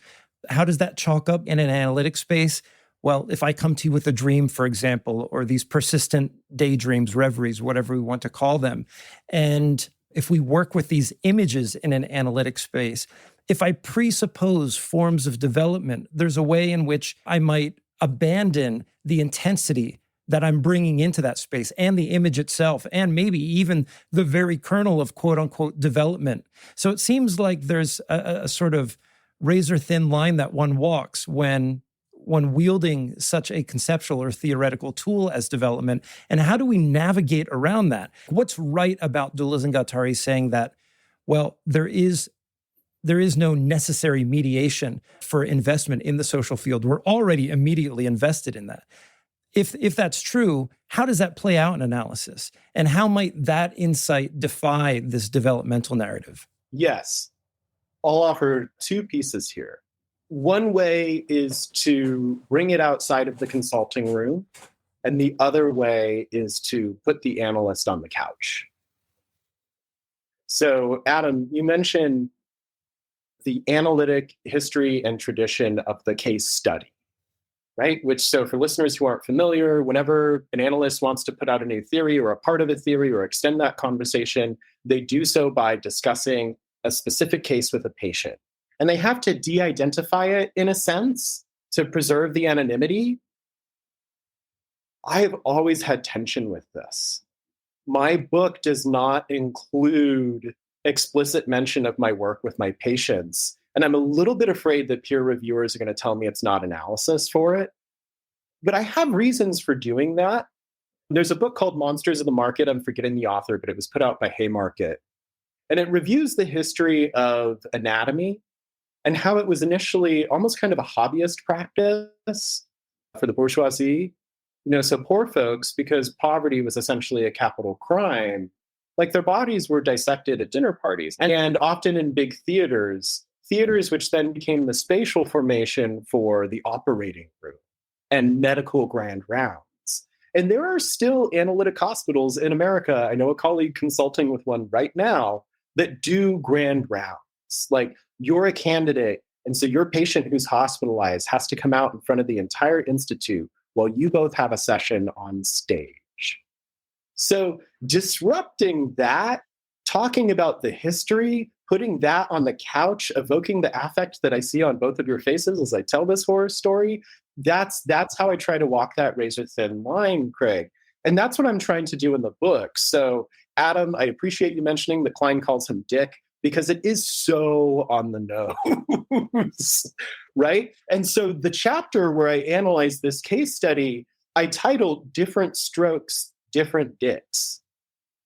How does that chalk up in an analytic space? Well, if I come to you with a dream, for example, or these persistent daydreams, reveries, whatever we want to call them, and if we work with these images in an analytic space, if I presuppose forms of development, there's a way in which I might abandon the intensity that I'm bringing into that space and the image itself, and maybe even the very kernel of quote unquote development. So it seems like there's a sort of razor thin line that one walks when wielding such a conceptual or theoretical tool as development. And how do we navigate around that? What's right about Deleuze and Guattari saying that, well, there is no necessary mediation for investment in the social field. We're already immediately invested in that. If that's true, how does that play out in analysis? And how might that insight defy this developmental narrative? Yes. I'll offer two pieces here. One way is to bring it outside of the consulting room, and the other way is to put the analyst on the couch. So, Adam, you mentioned the analytic history and tradition of the case study, right? Which, so for listeners who aren't familiar, whenever an analyst wants to put out a new theory or a part of a theory or extend that conversation, they do so by discussing a specific case with a patient. And they have to de-identify it in a sense to preserve the anonymity. I've always had tension with this. My book does not include explicit mention of my work with my patients. And I'm a little bit afraid that peer reviewers are going to tell me it's not analysis for it. But I have reasons for doing that. There's a book called Monsters of the Market. I'm forgetting the author, but it was put out by Haymarket. And it reviews the history of anatomy and how it was initially almost kind of a hobbyist practice for the bourgeoisie. So poor folks, because poverty was essentially a capital crime, like their bodies were dissected at dinner parties and often in big theaters which then became the spatial formation for the operating room and medical grand rounds. And there are still analytic hospitals in America. I know a colleague consulting with one right now that do grand rounds. Like, you're a candidate, and so your patient who's hospitalized has to come out in front of the entire institute while you both have a session on stage. So disrupting that, talking about the history, putting that on the couch, evoking the affect that I see on both of your faces as I tell this horror story, that's how I try to walk that razor thin line, Craig. And that's what I'm trying to do in the book. So, Adam, I appreciate you mentioning that Klein calls him Dick, because it is so on the nose, right? And so the chapter where I analyze this case study, I titled Different Strokes, Different Dicks,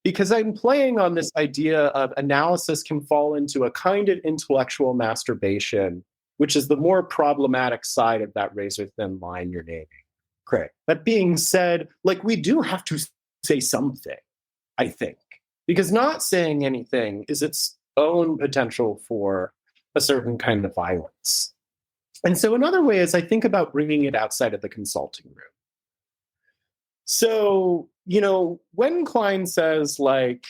because I'm playing on this idea of analysis can fall into a kind of intellectual masturbation, which is the more problematic side of that razor thin line you're naming, Craig. That being said, like, we do have to say something, I think, because not saying anything is its own potential for a certain kind of violence. And so another way is I think about bringing it outside of the consulting room. So, when Klein says, like,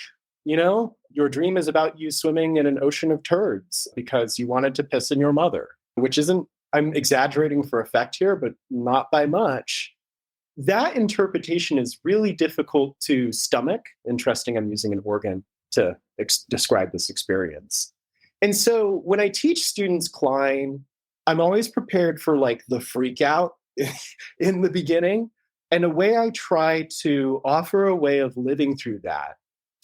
your dream is about you swimming in an ocean of turds because you wanted to piss in your mother, which isn't, I'm exaggerating for effect here, but not by much. That interpretation is really difficult to stomach. Interesting, I'm using an organ to describe this experience. And so when I teach students Klein, I'm always prepared for like the freak out in the beginning. And a way I try to offer a way of living through that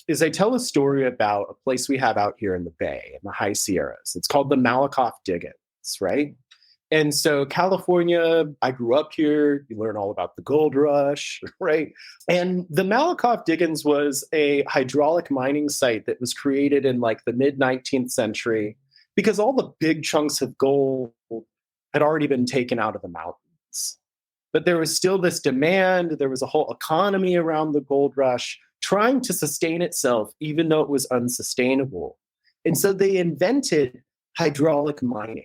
is I tell a story about a place we have out here in the Bay, in the High Sierras. It's called the Malakoff Diggings, right? And so California, I grew up here. You learn all about the gold rush, right? And the Malakoff Diggings was a hydraulic mining site that was created in like the mid-19th century because all the big chunks of gold had already been taken out of the mountains. But there was still this demand. There was a whole economy around the gold rush trying to sustain itself, even though it was unsustainable. And so they invented hydraulic mining.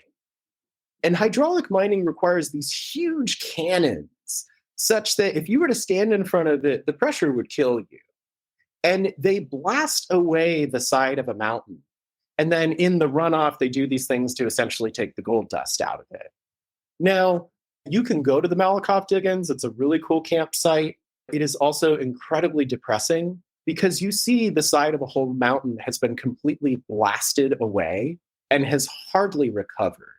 And hydraulic mining requires these huge cannons, such that if you were to stand in front of it, the pressure would kill you. And they blast away the side of a mountain. And then in the runoff, they do these things to essentially take the gold dust out of it. Now, you can go to the Malakoff Diggings. It's a really cool campsite. It is also incredibly depressing because you see the side of a whole mountain has been completely blasted away and has hardly recovered.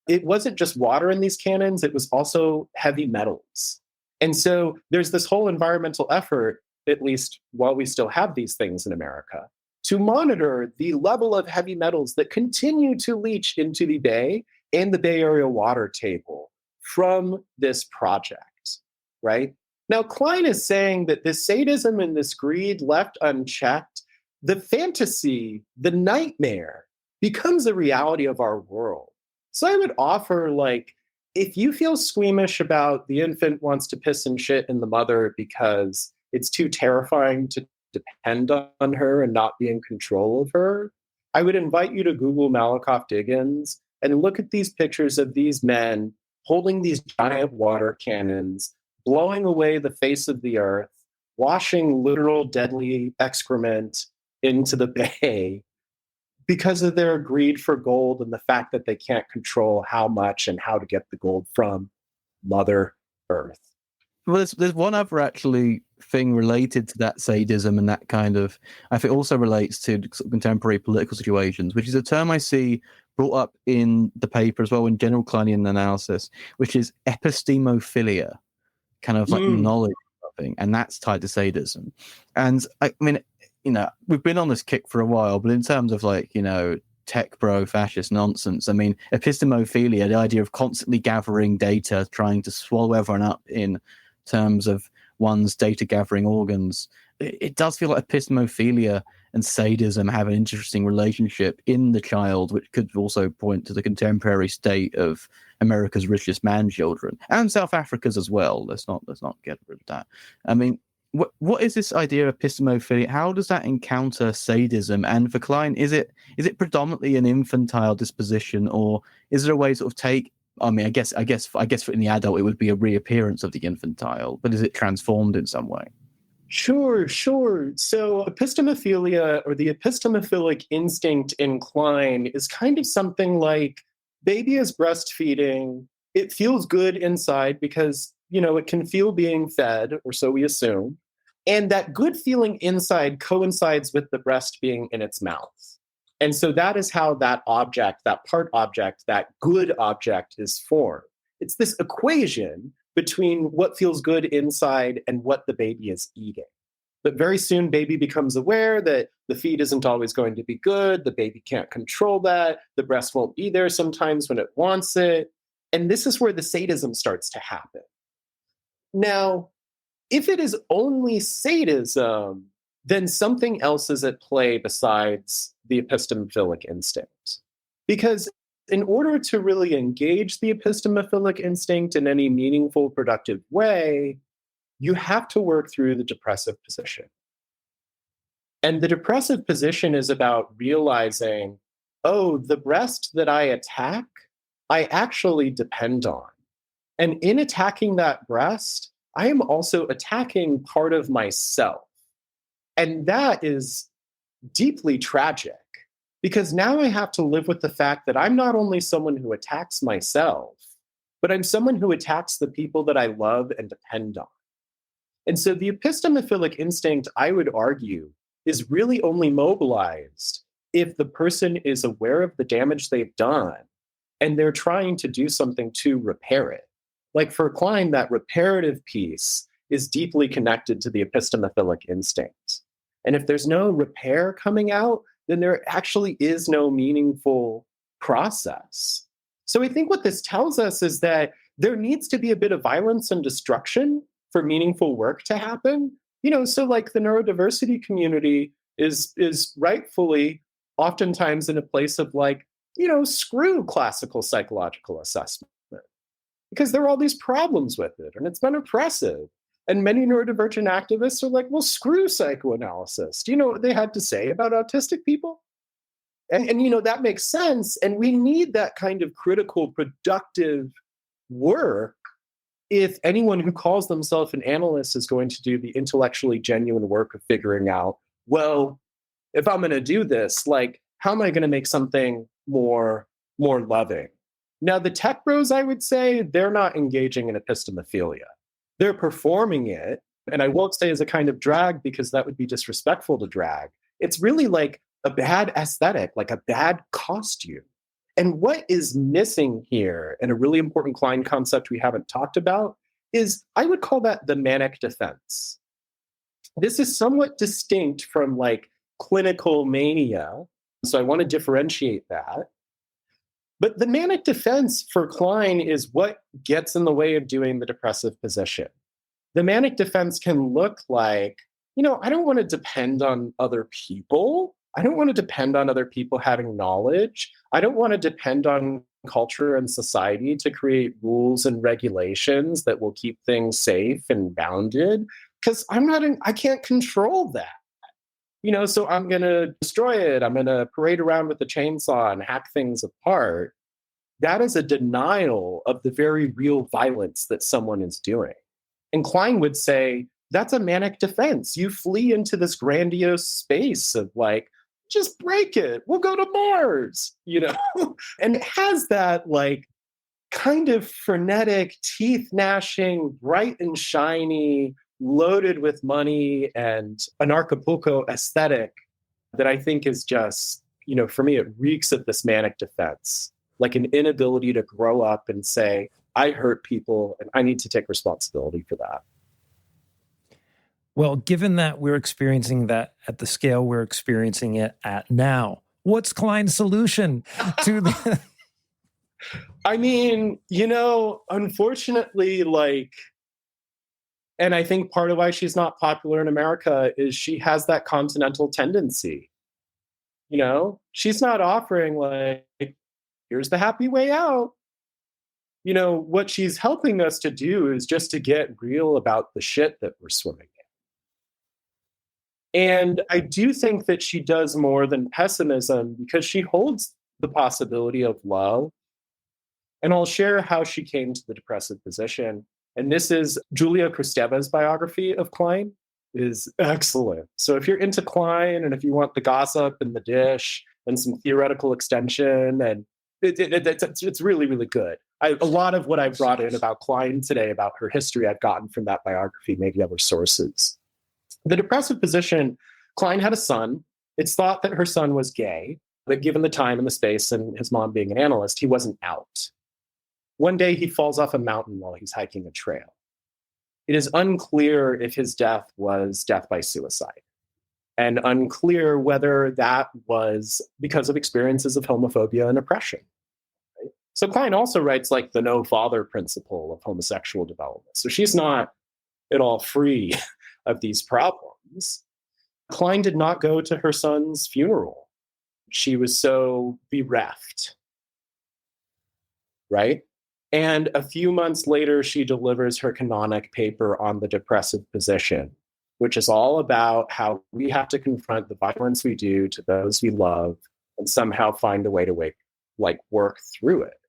It wasn't just water in these cannons, it was also heavy metals. And so there's this whole environmental effort, at least while we still have these things in America, to monitor the level of heavy metals that continue to leach into the Bay and the Bay Area water table from this project, right? Now, Klein is saying that this sadism and this greed left unchecked, the fantasy, the nightmare becomes a reality of our world. So I would offer, like, if you feel squeamish about the infant wants to piss and shit in the mother because it's too terrifying to depend on her and not be in control of her, I would invite you to Google Malakoff Diggings and look at these pictures of these men holding these giant water cannons, blowing away the face of the earth, washing literal deadly excrement into the bay, because of their greed for gold and the fact that they can't control how much and how to get the gold from Mother Earth. Well, there's one other actually thing related to that sadism and that kind of, I think also relates to sort of contemporary political situations, which is a term I see brought up in the paper as well in general Kleinian analysis, which is epistemophilia, kind of like knowledge thing, and that's tied to sadism. And I mean, we've been on this kick for a while, but in terms of like, tech bro fascist nonsense, I mean, epistemophilia, the idea of constantly gathering data, trying to swallow everyone up in terms of one's data gathering organs, it does feel like epistemophilia and sadism have an interesting relationship in the child, which could also point to the contemporary state of America's richest man children and South Africa's as well. Let's not get rid of that. I mean, what is this idea of epistemophilia? How does that encounter sadism? And for Klein, is it predominantly an infantile disposition, or is there a way to sort of take? I mean, I guess for in the adult it would be a reappearance of the infantile, but is it transformed in some way? Sure. So epistemophilia, or the epistemophilic instinct in Klein, is kind of something like baby is breastfeeding. It feels good inside because, it can feel being fed, or so we assume. And that good feeling inside coincides with the breast being in its mouth. And so that is how that object, that part object, that good object is formed. It's this equation between what feels good inside and what the baby is eating. But very soon, baby becomes aware that the feed isn't always going to be good. The baby can't control that. The breast won't be there sometimes when it wants it. And this is where the sadism starts to happen. Now, if it is only sadism, then something else is at play besides the epistemophilic instinct. Because in order to really engage the epistemophilic instinct in any meaningful, productive way, you have to work through the depressive position. And the depressive position is about realizing, oh, the breast that I attack, I actually depend on. And in attacking that breast, I am also attacking part of myself. And that is deeply tragic, because now I have to live with the fact that I'm not only someone who attacks myself, but I'm someone who attacks the people that I love and depend on. And so the epistemophilic instinct, I would argue, is really only mobilized if the person is aware of the damage they've done and they're trying to do something to repair it. Like for Klein, that reparative piece is deeply connected to the epistemophilic instinct. And if there's no repair coming out, then there actually is no meaningful process. So I think what this tells us is that there needs to be a bit of violence and destruction for meaningful work to happen. So like the neurodiversity community is rightfully oftentimes in a place of like, screw classical psychological assessment, because there are all these problems with it and it's been oppressive. And many neurodivergent activists are like, well, screw psychoanalysis. Do you know what they had to say about autistic people? And that makes sense. And we need that kind of critical, productive work if anyone who calls themselves an analyst is going to do the intellectually genuine work of figuring out, well, if I'm going to do this, like, how am I going to make something more loving? Now, the tech bros, I would say, they're not engaging in epistemophilia. They're performing it, and I won't say as a kind of drag because that would be disrespectful to drag. It's really like a bad aesthetic, like a bad costume. And what is missing here, and a really important Klein concept we haven't talked about, is I would call that the manic defense. This is somewhat distinct from like clinical mania, so I want to differentiate that. But the manic defense for Klein is what gets in the way of doing the depressive position. The manic defense can look like, I don't want to depend on other people. I don't want to depend on other people having knowledge. I don't want to depend on culture and society to create rules and regulations that will keep things safe and bounded, because I can't control that. So I'm going to destroy it. I'm going to parade around with a chainsaw and hack things apart. That is a denial of the very real violence that someone is doing. And Klein would say, that's a manic defense. You flee into this grandiose space of like, just break it. We'll go to Mars, And it has that like kind of frenetic, teeth gnashing, bright and shiny, loaded with money and an Acapulco aesthetic that I think is just, for me, it reeks of this manic defense, like an inability to grow up and say, I hurt people and I need to take responsibility for that. Well, given that we're experiencing that at the scale we're experiencing it at now, what's Klein's solution to the... I mean, unfortunately, and I think part of why she's not popular in America is she has that continental tendency. She's not offering like, here's the happy way out. What she's helping us to do is just to get real about the shit that we're swimming in. And I do think that she does more than pessimism because she holds the possibility of love. And I'll share how she came to the depressive position. And this is Julia Kristeva's biography of Klein is excellent. So if you're into Klein and if you want the gossip and the dish and some theoretical extension, and it's really, really good. A lot of what I've brought in about Klein today, about her history, I've gotten from that biography, maybe other sources. The depressive position, Klein had a son. It's thought that her son was gay. But given the time and the space and his mom being an analyst, he wasn't out. One day he falls off a mountain while he's hiking a trail. It is unclear if his death was death by suicide, and unclear whether that was because of experiences of homophobia and oppression. Right? So Klein also writes like the no father principle of homosexual development. So she's not at all free of these problems. Klein did not go to her son's funeral. She was so bereft, right? And a few months later, she delivers her canonic paper on the depressive position, which is all about how we have to confront the violence we do to those we love and somehow find a way to work through it.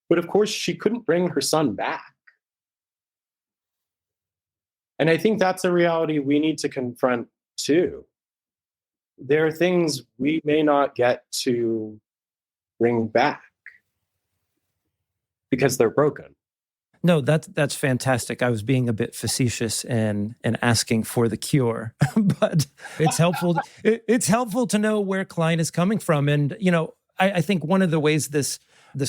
But of course, she couldn't bring her son back. And I think that's a reality we need to confront too. There are things we may not get to bring back because they're broken. No, that's fantastic. I was being a bit facetious and asking for the cure, but it's helpful. It's helpful to know where Klein is coming from. And, I think one of the ways this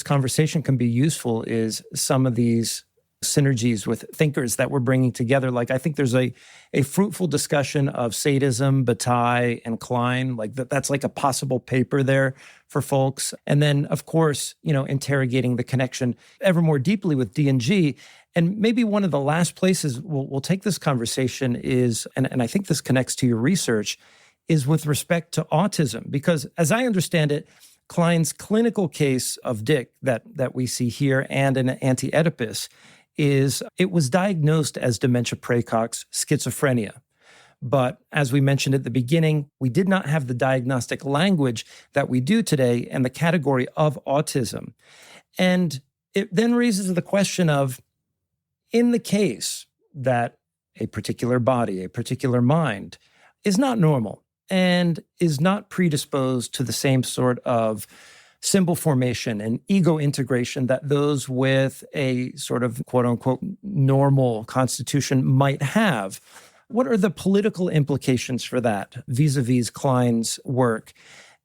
conversation can be useful is some of these synergies with thinkers that we're bringing together. Like, I think there's a fruitful discussion of sadism, Guattari, and Klein. Like that's like a possible paper there for folks. And then, of course, interrogating the connection ever more deeply with D&G. And maybe one of the last places we'll take this conversation is, and I think this connects to your research, is with respect to autism. Because as I understand it, Klein's clinical case of Dick that we see here and in Anti-Edipus is it was diagnosed as dementia praecox schizophrenia. But as we mentioned at the beginning, we did not have the diagnostic language that we do today and the category of autism. And it then raises the question of, in the case that a particular body, a particular mind is not normal and is not predisposed to the same sort of symbol formation and ego integration that those with a sort of quote unquote normal constitution might have. What are the political implications for that vis-a-vis Klein's work?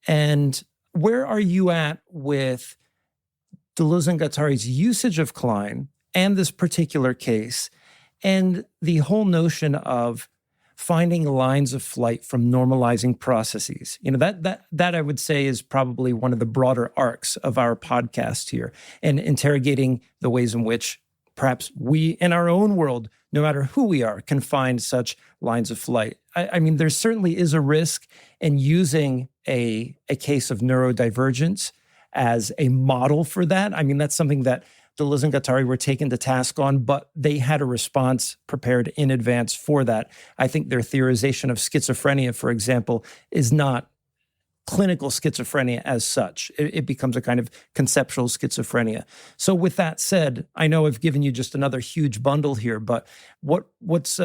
And where are you at with Deleuze and Guattari's usage of Klein and this particular case and the whole notion of finding lines of flight from normalizing processes? That I would say is probably one of the broader arcs of our podcast here, and interrogating the ways in which perhaps we in our own world, no matter who we are, can find such lines of flight. I mean, there certainly is a risk in using a case of neurodivergence as a model for that. I mean, that's something that Deleuze and Guattari were taken to task on, but they had a response prepared in advance for that. I think their theorization of schizophrenia, for example, is not clinical schizophrenia as such. It becomes a kind of conceptual schizophrenia. So with that said, I know I've given you just another huge bundle here, but what's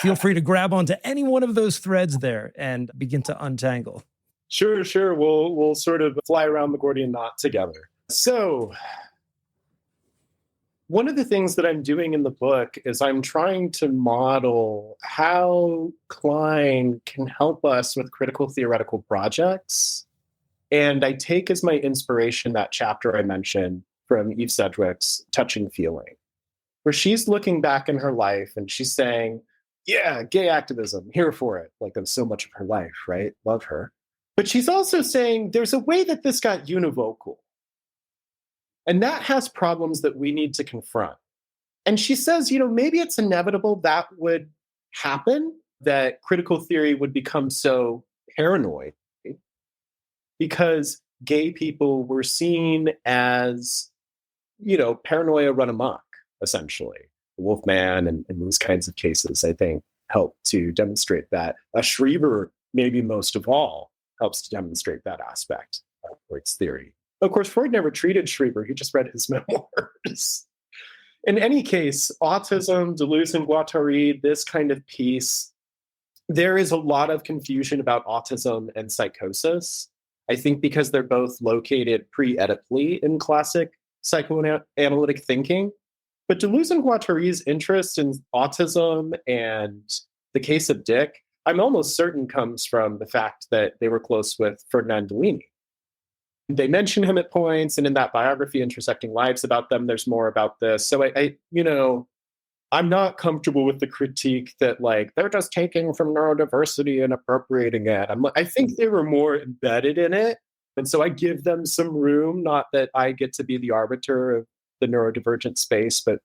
feel free to grab onto any one of those threads there and begin to untangle. Sure. We'll sort of fly around the Gordian knot together. So one of the things that I'm doing in the book is I'm trying to model how Klein can help us with critical theoretical projects. And I take as my inspiration that chapter I mentioned from Eve Sedgwick's Touching Feeling, where she's looking back in her life and she's saying, yeah, gay activism, here for it. Like, that's so much of her life, right? Love her. But she's also saying there's a way that this got univocal. And that has problems that we need to confront. And she says, maybe it's inevitable that would happen, that critical theory would become so paranoid because gay people were seen as, paranoia run amok, essentially. The Wolfman and those kinds of cases, I think, help to demonstrate that. Schreiber, maybe most of all, helps to demonstrate that aspect of Freud's theory. Of course, Freud never treated Schreiber. He just read his memoirs. In any case, autism, Deleuze and Guattari, this kind of piece, there is a lot of confusion about autism and psychosis. I think because they're both located pre-Oedipally in classic psychoanalytic thinking. But Deleuze and Guattari's interest in autism and the case of Dick, I'm almost certain comes from the fact that they were close with Ferdinand Deligny. they mention him at points, and in that biography, Intersecting Lives About Them, there's more about this. So I'm not comfortable with the critique that like they're just taking from neurodiversity and appropriating it. I think they were more embedded in it. And so I give them some room, not that I get to be the arbiter of the neurodivergent space, but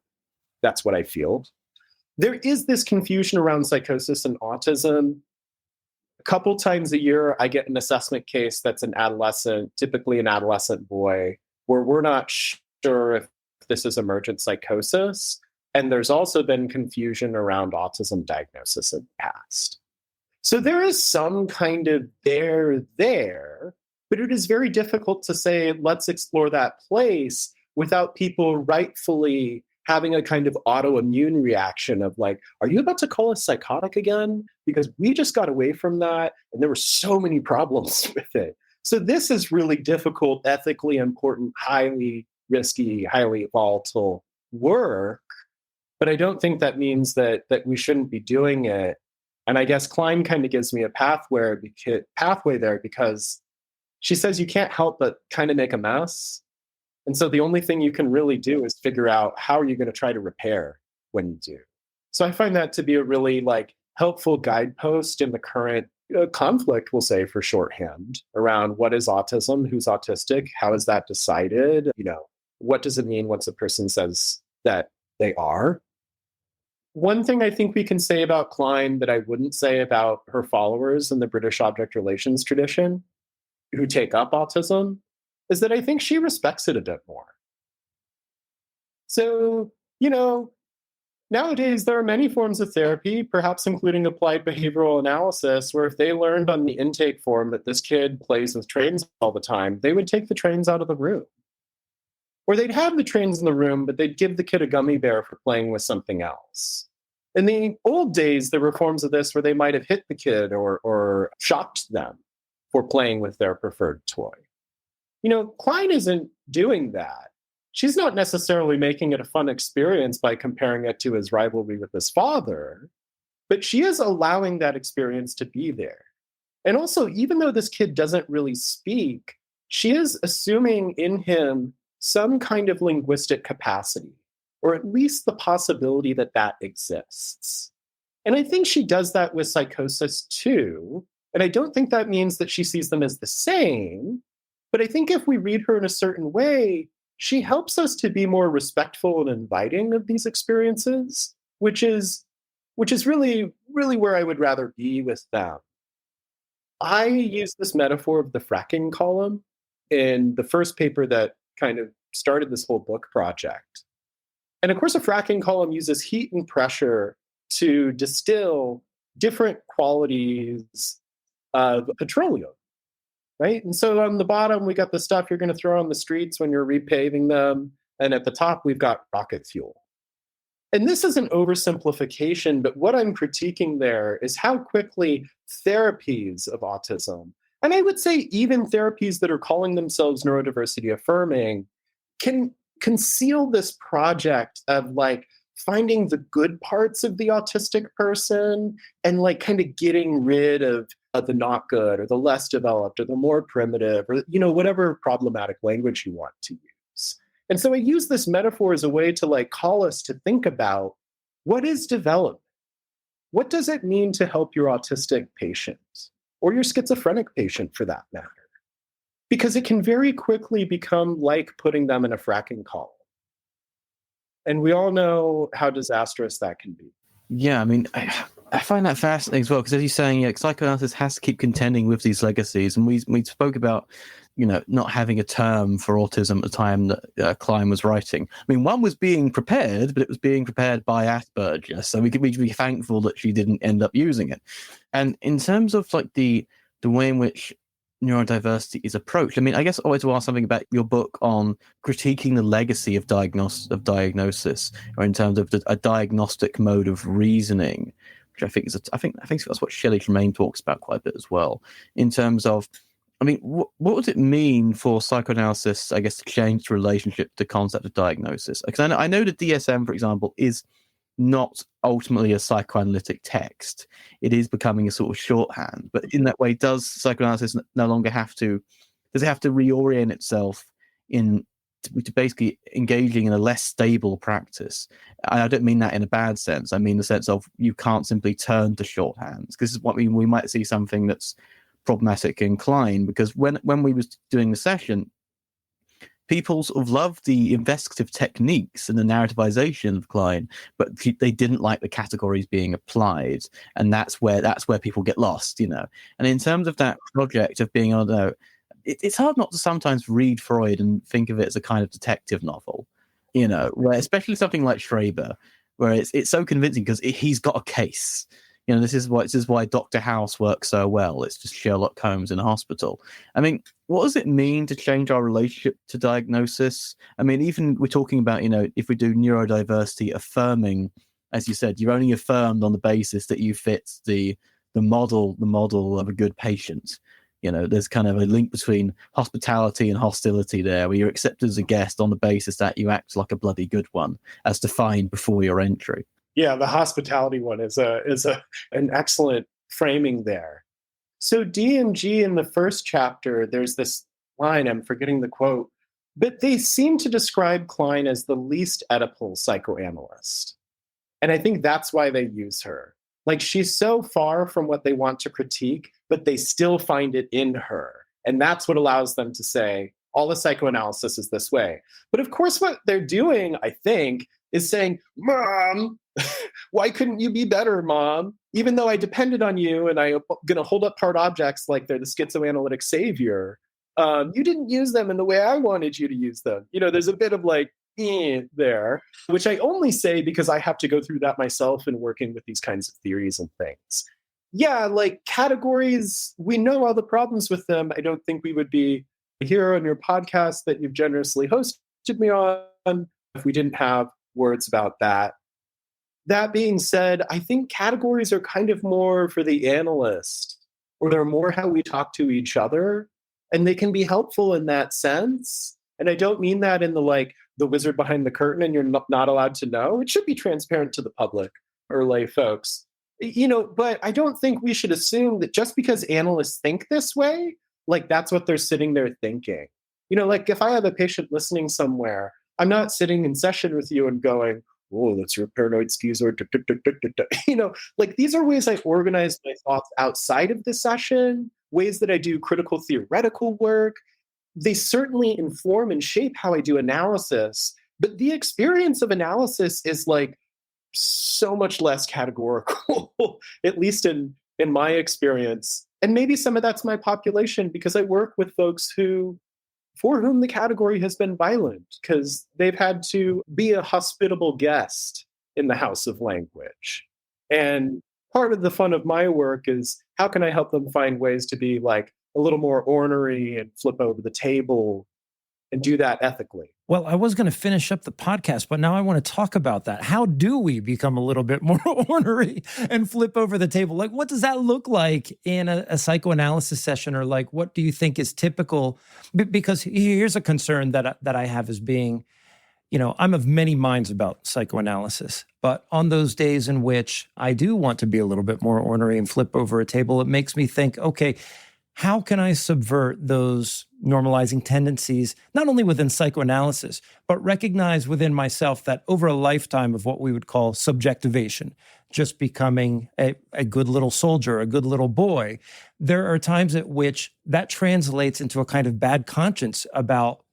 that's what I feel. There is this confusion around psychosis and autism. A couple times a year, I get an assessment case that's an adolescent, typically an adolescent boy, where we're not sure if this is emergent psychosis. And there's also been confusion around autism diagnosis in the past. So there is some kind of there, but it is very difficult to say, let's explore that place without people rightfully having a kind of autoimmune reaction of like, are you about to call us psychotic again? Because we just got away from that, and there were so many problems with it. So this is really difficult, ethically important, highly risky, highly volatile work. But I don't think that means that we shouldn't be doing it. And I guess Klein kind of gives me a pathway there, because she says you can't help but kind of make a mess. And so the only thing you can really do is figure out how are you going to try to repair when you do. So I find that to be a really like helpful guidepost in the current conflict, we'll say for shorthand, around what is autism, who's autistic, how is that decided, what does it mean once a person says that they are. One thing I think we can say about Klein that I wouldn't say about her followers in the British object relations tradition who take up autism is that I think she respects it a bit more. So, nowadays there are many forms of therapy, perhaps including applied behavioral analysis, where if they learned on the intake form that this kid plays with trains all the time, they would take the trains out of the room. Or they'd have the trains in the room, but they'd give the kid a gummy bear for playing with something else. In the old days, there were forms of this where they might have hit the kid or shocked them for playing with their preferred toy. Klein isn't doing that. She's not necessarily making it a fun experience by comparing it to his rivalry with his father, but she is allowing that experience to be there. And also, even though this kid doesn't really speak, she is assuming in him some kind of linguistic capacity, or at least the possibility that that exists. And I think she does that with psychosis too. And I don't think that means that she sees them as the same, but I think if we read her in a certain way, she helps us to be more respectful and inviting of these experiences, which is really, really where I would rather be with them. I use this metaphor of the fracking column in the first paper that kind of started this whole book project. And of course, a fracking column uses heat and pressure to distill different qualities of petroleum, right? And so on the bottom, we got the stuff you're going to throw on the streets when you're repaving them. And at the top, we've got rocket fuel. And this is an oversimplification, but what I'm critiquing there is how quickly therapies of autism, and I would say even therapies that are calling themselves neurodiversity affirming, can conceal this project of like finding the good parts of the autistic person and like kind of getting rid of the not good or the less developed or the more primitive or, whatever problematic language you want to use. And so I use this metaphor as a way to like call us to think about what is development? What does it mean to help your autistic patient or your schizophrenic patient for that matter? Because it can very quickly become like putting them in a fracking column. And we all know how disastrous that can be. Yeah, I mean, I find that fascinating as well, because as you're saying, psychoanalysis has to keep contending with these legacies. And we spoke about, not having a term for autism at the time that Klein was writing. I mean, one was being prepared, but it was being prepared by Asperger. So we could be thankful that she didn't end up using it. And in terms of like the way in which neurodiversity is approached, I mean, I guess I wanted to ask something about your book on critiquing the legacy of diagnosis, or in terms of a diagnostic mode of reasoning, which I think that's what Shelley Tremaine talks about quite a bit as well. In terms of, I mean, what would it mean for psychoanalysis, I guess, to change the relationship to the concept of diagnosis? Because I know the DSM, for example, is not ultimately a psychoanalytic text. It is becoming a sort of shorthand. But in that way, does psychoanalysis no longer have to Does it have to reorient itself to basically engaging in a less stable practice? And I don't mean that in a bad sense. I mean the sense of you can't simply turn to shorthands, because this is what we might see something that's problematic in Klein, because when we was doing the session, people sort of loved the investigative techniques and the narrativization of Klein, but they didn't like the categories being applied, and that's where people get lost, you know. And in terms of that project of being able to, it's hard not to sometimes read Freud and think of it as a kind of detective novel, you know, where especially something like Schreber, where it's so convincing because he's got a case. You know, this is why Dr. House works so well. It's just Sherlock Holmes in a hospital. I mean, what does it mean to change our relationship to diagnosis? I mean, even we're talking about, you know, if we do neurodiversity affirming, as you said, you're only affirmed on the basis that you fit the model of a good patient. You know, there's kind of a link between hospitality and hostility there, where you're accepted as a guest on the basis that you act like a bloody good one, as defined before your entry. Yeah, the hospitality one is an excellent framing there. So D and G in the first chapter, there's this line, I'm forgetting the quote, but they seem to describe Klein as the least Oedipal psychoanalyst. And I think that's why they use her. Like, she's so far from what they want to critique, but they still find it in her. And that's what allows them to say, all the psychoanalysis is this way. But of course, what they're doing, I think, is saying, Mom, why couldn't you be better, Mom? Even though I depended on you and I'm going to hold up hard objects like they're the schizoanalytic savior, you didn't use them in the way I wanted you to use them. You know, there's a bit of like, there, which I only say because I have to go through that myself in working with these kinds of theories and things. Yeah, like categories, we know all the problems with them. I don't think we would be here on your podcast that you've generously hosted me on if we didn't have words about that. That being said, I think categories are kind of more for the analyst, or they're more how we talk to each other, and they can be helpful in that sense. And I don't mean that in the like the wizard behind the curtain and you're not allowed to know. It should be transparent to the public or lay folks, you know, but I don't think we should assume that just because analysts think this way, like that's what they're sitting there thinking. You know, like if I have a patient listening somewhere, I'm not sitting in session with you and going, oh, that's your paranoid schizoid. You know, like these are ways I organize my thoughts outside of the session, ways that I do critical theoretical work. They certainly inform and shape how I do analysis, but the experience of analysis is like so much less categorical, at least in my experience. And maybe some of that's my population because I work with folks for whom the category has been violent because they've had to be a hospitable guest in the house of language. And part of the fun of my work is how can I help them find ways to be like a little more ornery and flip over the table and do that ethically. Well, I was going to finish up the podcast, but now I want to talk about that. How do we become a little bit more ornery and flip over the table? Like, what does that look like in a psychoanalysis session? Or like, what do you think is typical? Because here's a concern that I have as being, you know, I'm of many minds about psychoanalysis, but on those days in which I do want to be a little bit more ornery and flip over a table, it makes me think, okay, how can I subvert those normalizing tendencies, not only within psychoanalysis, but recognize within myself that over a lifetime of what we would call subjectivation, just becoming a good little soldier, a good little boy, there are times at which that translates into a kind of bad conscience about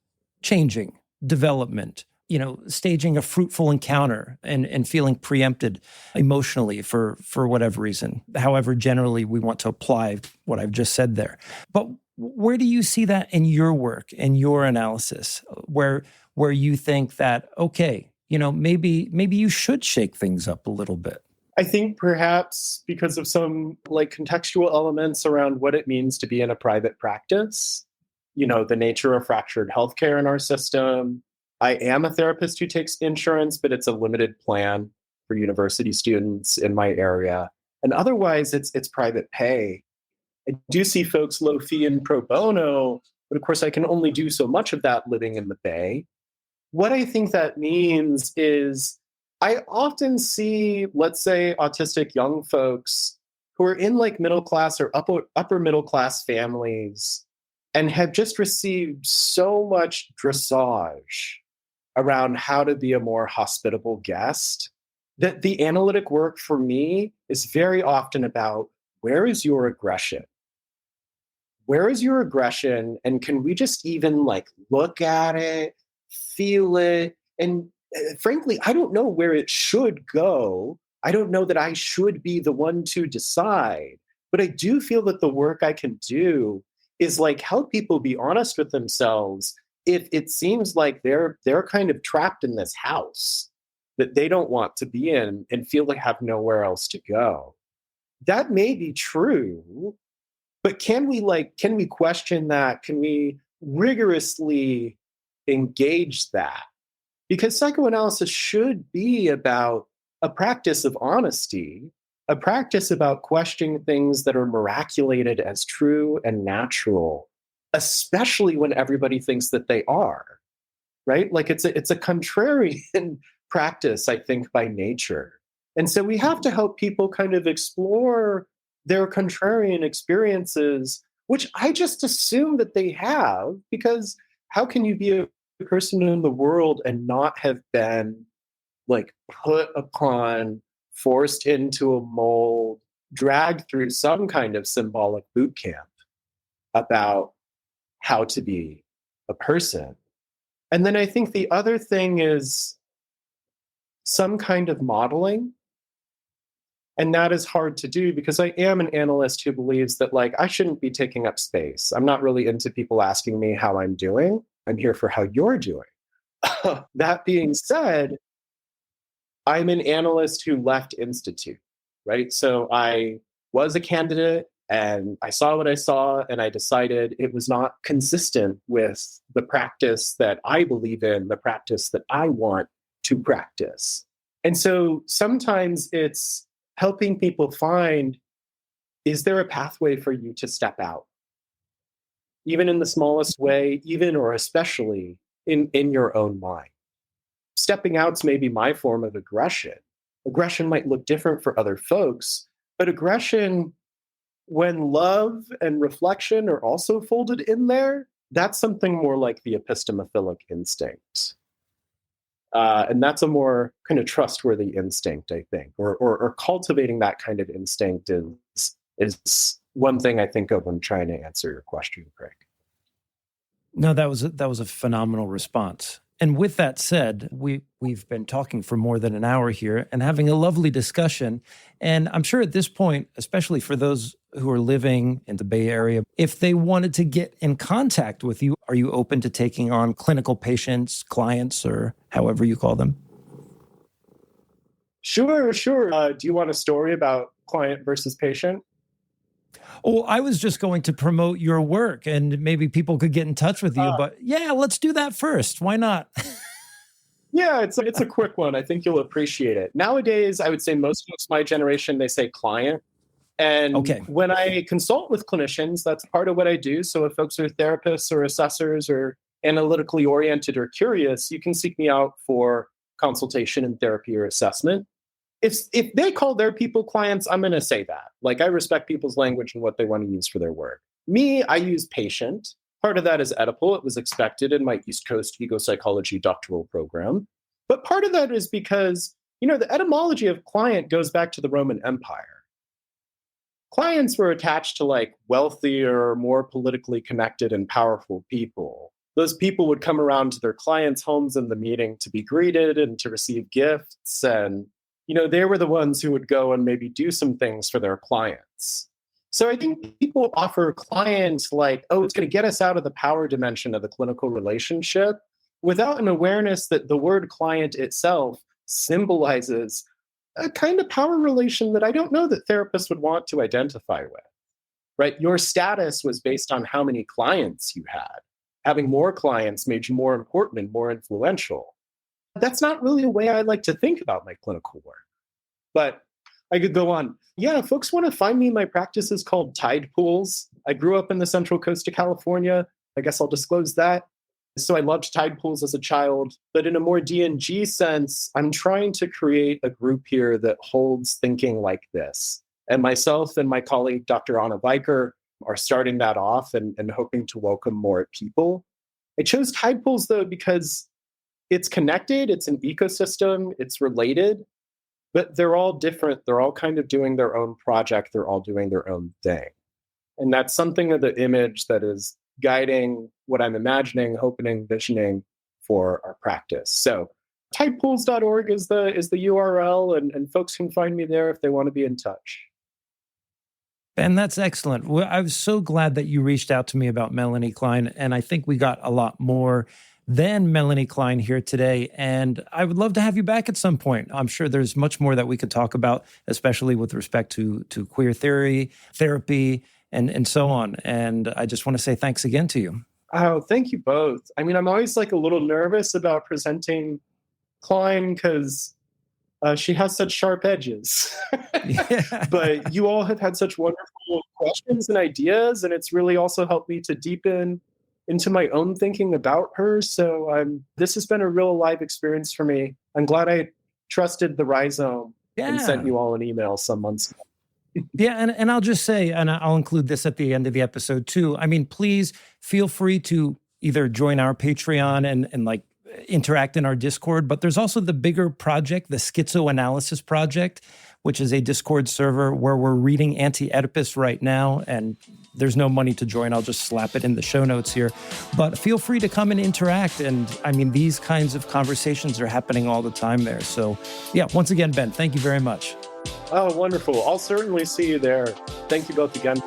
changing, development, you know, staging a fruitful encounter and feeling preempted emotionally for whatever reason. However, generally we want to apply what I've just said there. But where do you see that in your work, in your analysis, where you think that, okay, you know, maybe you should shake things up a little bit? I think perhaps because of some like contextual elements around what it means to be in a private practice, you know, the nature of fractured healthcare in our system. I am a therapist who takes insurance, but it's a limited plan for university students in my area. And otherwise, it's private pay. I do see folks low fee and pro bono, but of course, I can only do so much of that living in the Bay. What I think that means is I often see, let's say, autistic young folks who are in like middle class or upper middle class families and have just received so much dressage around how to be a more hospitable guest that the analytic work for me is very often about, where is your aggression? Where is your aggression? And can we just even like look at it, feel it? And frankly, I don't know where it should go. I don't know that I should be the one to decide, but I do feel that the work I can do is like help people be honest with themselves if it seems like they're kind of trapped in this house that they don't want to be in and feel they have nowhere else to go. That may be true, but can we question that? Can we rigorously engage that? Because psychoanalysis should be about a practice of honesty, a practice about questioning things that are miraculated as true and natural, especially when everybody thinks that they are, right? Like it's a contrarian practice, I think, by nature. And so we have to help people kind of explore their contrarian experiences, which I just assume that they have, because how can you be a person in the world and not have been like put upon, forced into a mold, dragged through some kind of symbolic boot camp about how to be a person? And then I think the other thing is some kind of modeling. And that is hard to do because I am an analyst who believes that like I shouldn't be taking up space. I'm not really into people asking me how I'm doing. I'm here for how you're doing. That being said, I'm an analyst who left Institute, right? So I was a candidate and I saw what I saw and I decided it was not consistent with the practice that I believe in, the practice that I want to practice. And so sometimes it's helping people find, is there a pathway for you to step out? Even in the smallest way, even or especially in your own mind. Stepping out's maybe my form of aggression. Aggression might look different for other folks, but aggression, when love and reflection are also folded in there, that's something more like the epistemophilic instinct. And that's a more kind of trustworthy instinct, I think, or cultivating that kind of instinct is one thing I think of when trying to answer your question, Craig. No, that was a phenomenal response. And with that said, we've been talking for more than an hour here and having a lovely discussion. And I'm sure at this point, especially for those who are living in the Bay Area, if they wanted to get in contact with you, are you open to taking on clinical patients, clients, or however you call them? Sure. Do you want a story about client versus patient? Oh, I was just going to promote your work and maybe people could get in touch with you, but yeah, let's do that first. Why not? Yeah, it's a quick one. I think you'll appreciate it. Nowadays, I would say most folks my generation, they say client. And okay. When I consult with clinicians, that's part of what I do. So if folks are therapists or assessors or analytically oriented or curious, you can seek me out for consultation and therapy or assessment. If they call their people clients, I'm going to say that. Like, I respect people's language and what they want to use for their work. Me, I use patient. Part of that is Edipus. It was expected in my East Coast ego psychology doctoral program. But part of that is because, the etymology of client goes back to the Roman Empire. Clients were attached to like wealthier, more politically connected and powerful people. Those people would come around to their clients' homes in the meeting to be greeted and to receive gifts. And they were the ones who would go and maybe do some things for their clients. So I think people offer clients like, oh, it's going to get us out of the power dimension of the clinical relationship without an awareness that the word client itself symbolizes a kind of power relation that I don't know that therapists would want to identify with, right? Your status was based on how many clients you had. Having more clients made you more important and more influential. That's not really a way I like to think about my clinical work, but I could go on. Yeah, if folks want to find me, my practice is called Tide Pools. I grew up in the Central Coast of California. I guess I'll disclose that. So I loved tide pools as a child, but in a more D&G sense, I'm trying to create a group here that holds thinking like this. And myself and my colleague, Dr. Anna Viker, are starting that off and hoping to welcome more people. I chose tide pools, though, because it's connected, it's an ecosystem, it's related, but they're all different. They're all kind of doing their own project. They're all doing their own thing. And that's something of the image that is guiding what I'm imagining, hoping, visioning for our practice. So tidepools.org is the URL, and folks can find me there if they want to be in touch. And that's excellent. Well, I was so glad that you reached out to me about Melanie Klein, and I think we got a lot more than Melanie Klein here today. And I would love to have you back at some point. I'm sure there's much more that we could talk about, especially with respect to queer theory, therapy, and so on. And I just want to say thanks again to you. Oh, thank you both. I mean, I'm always like a little nervous about presenting Klein because she has such sharp edges. Yeah. But you all have had such wonderful questions and ideas, and it's really also helped me to deepen into my own thinking about her. So this has been a real live experience for me. I'm glad I trusted the rhizome and sent you all an email some months ago. Yeah, and I'll just say, and I'll include this at the end of the episode too, I mean, please feel free to either join our Patreon and like interact in our Discord, but there's also the bigger project, the Schizoanalysis project, which is a Discord server where we're reading Anti-Edipus right now, and there's no money to join. I'll just slap it in the show notes here. But feel free to come and interact. And I mean, these kinds of conversations are happening all the time there. So yeah, once again, Ben, thank you very much. Oh, wonderful. I'll certainly see you there. Thank you both again.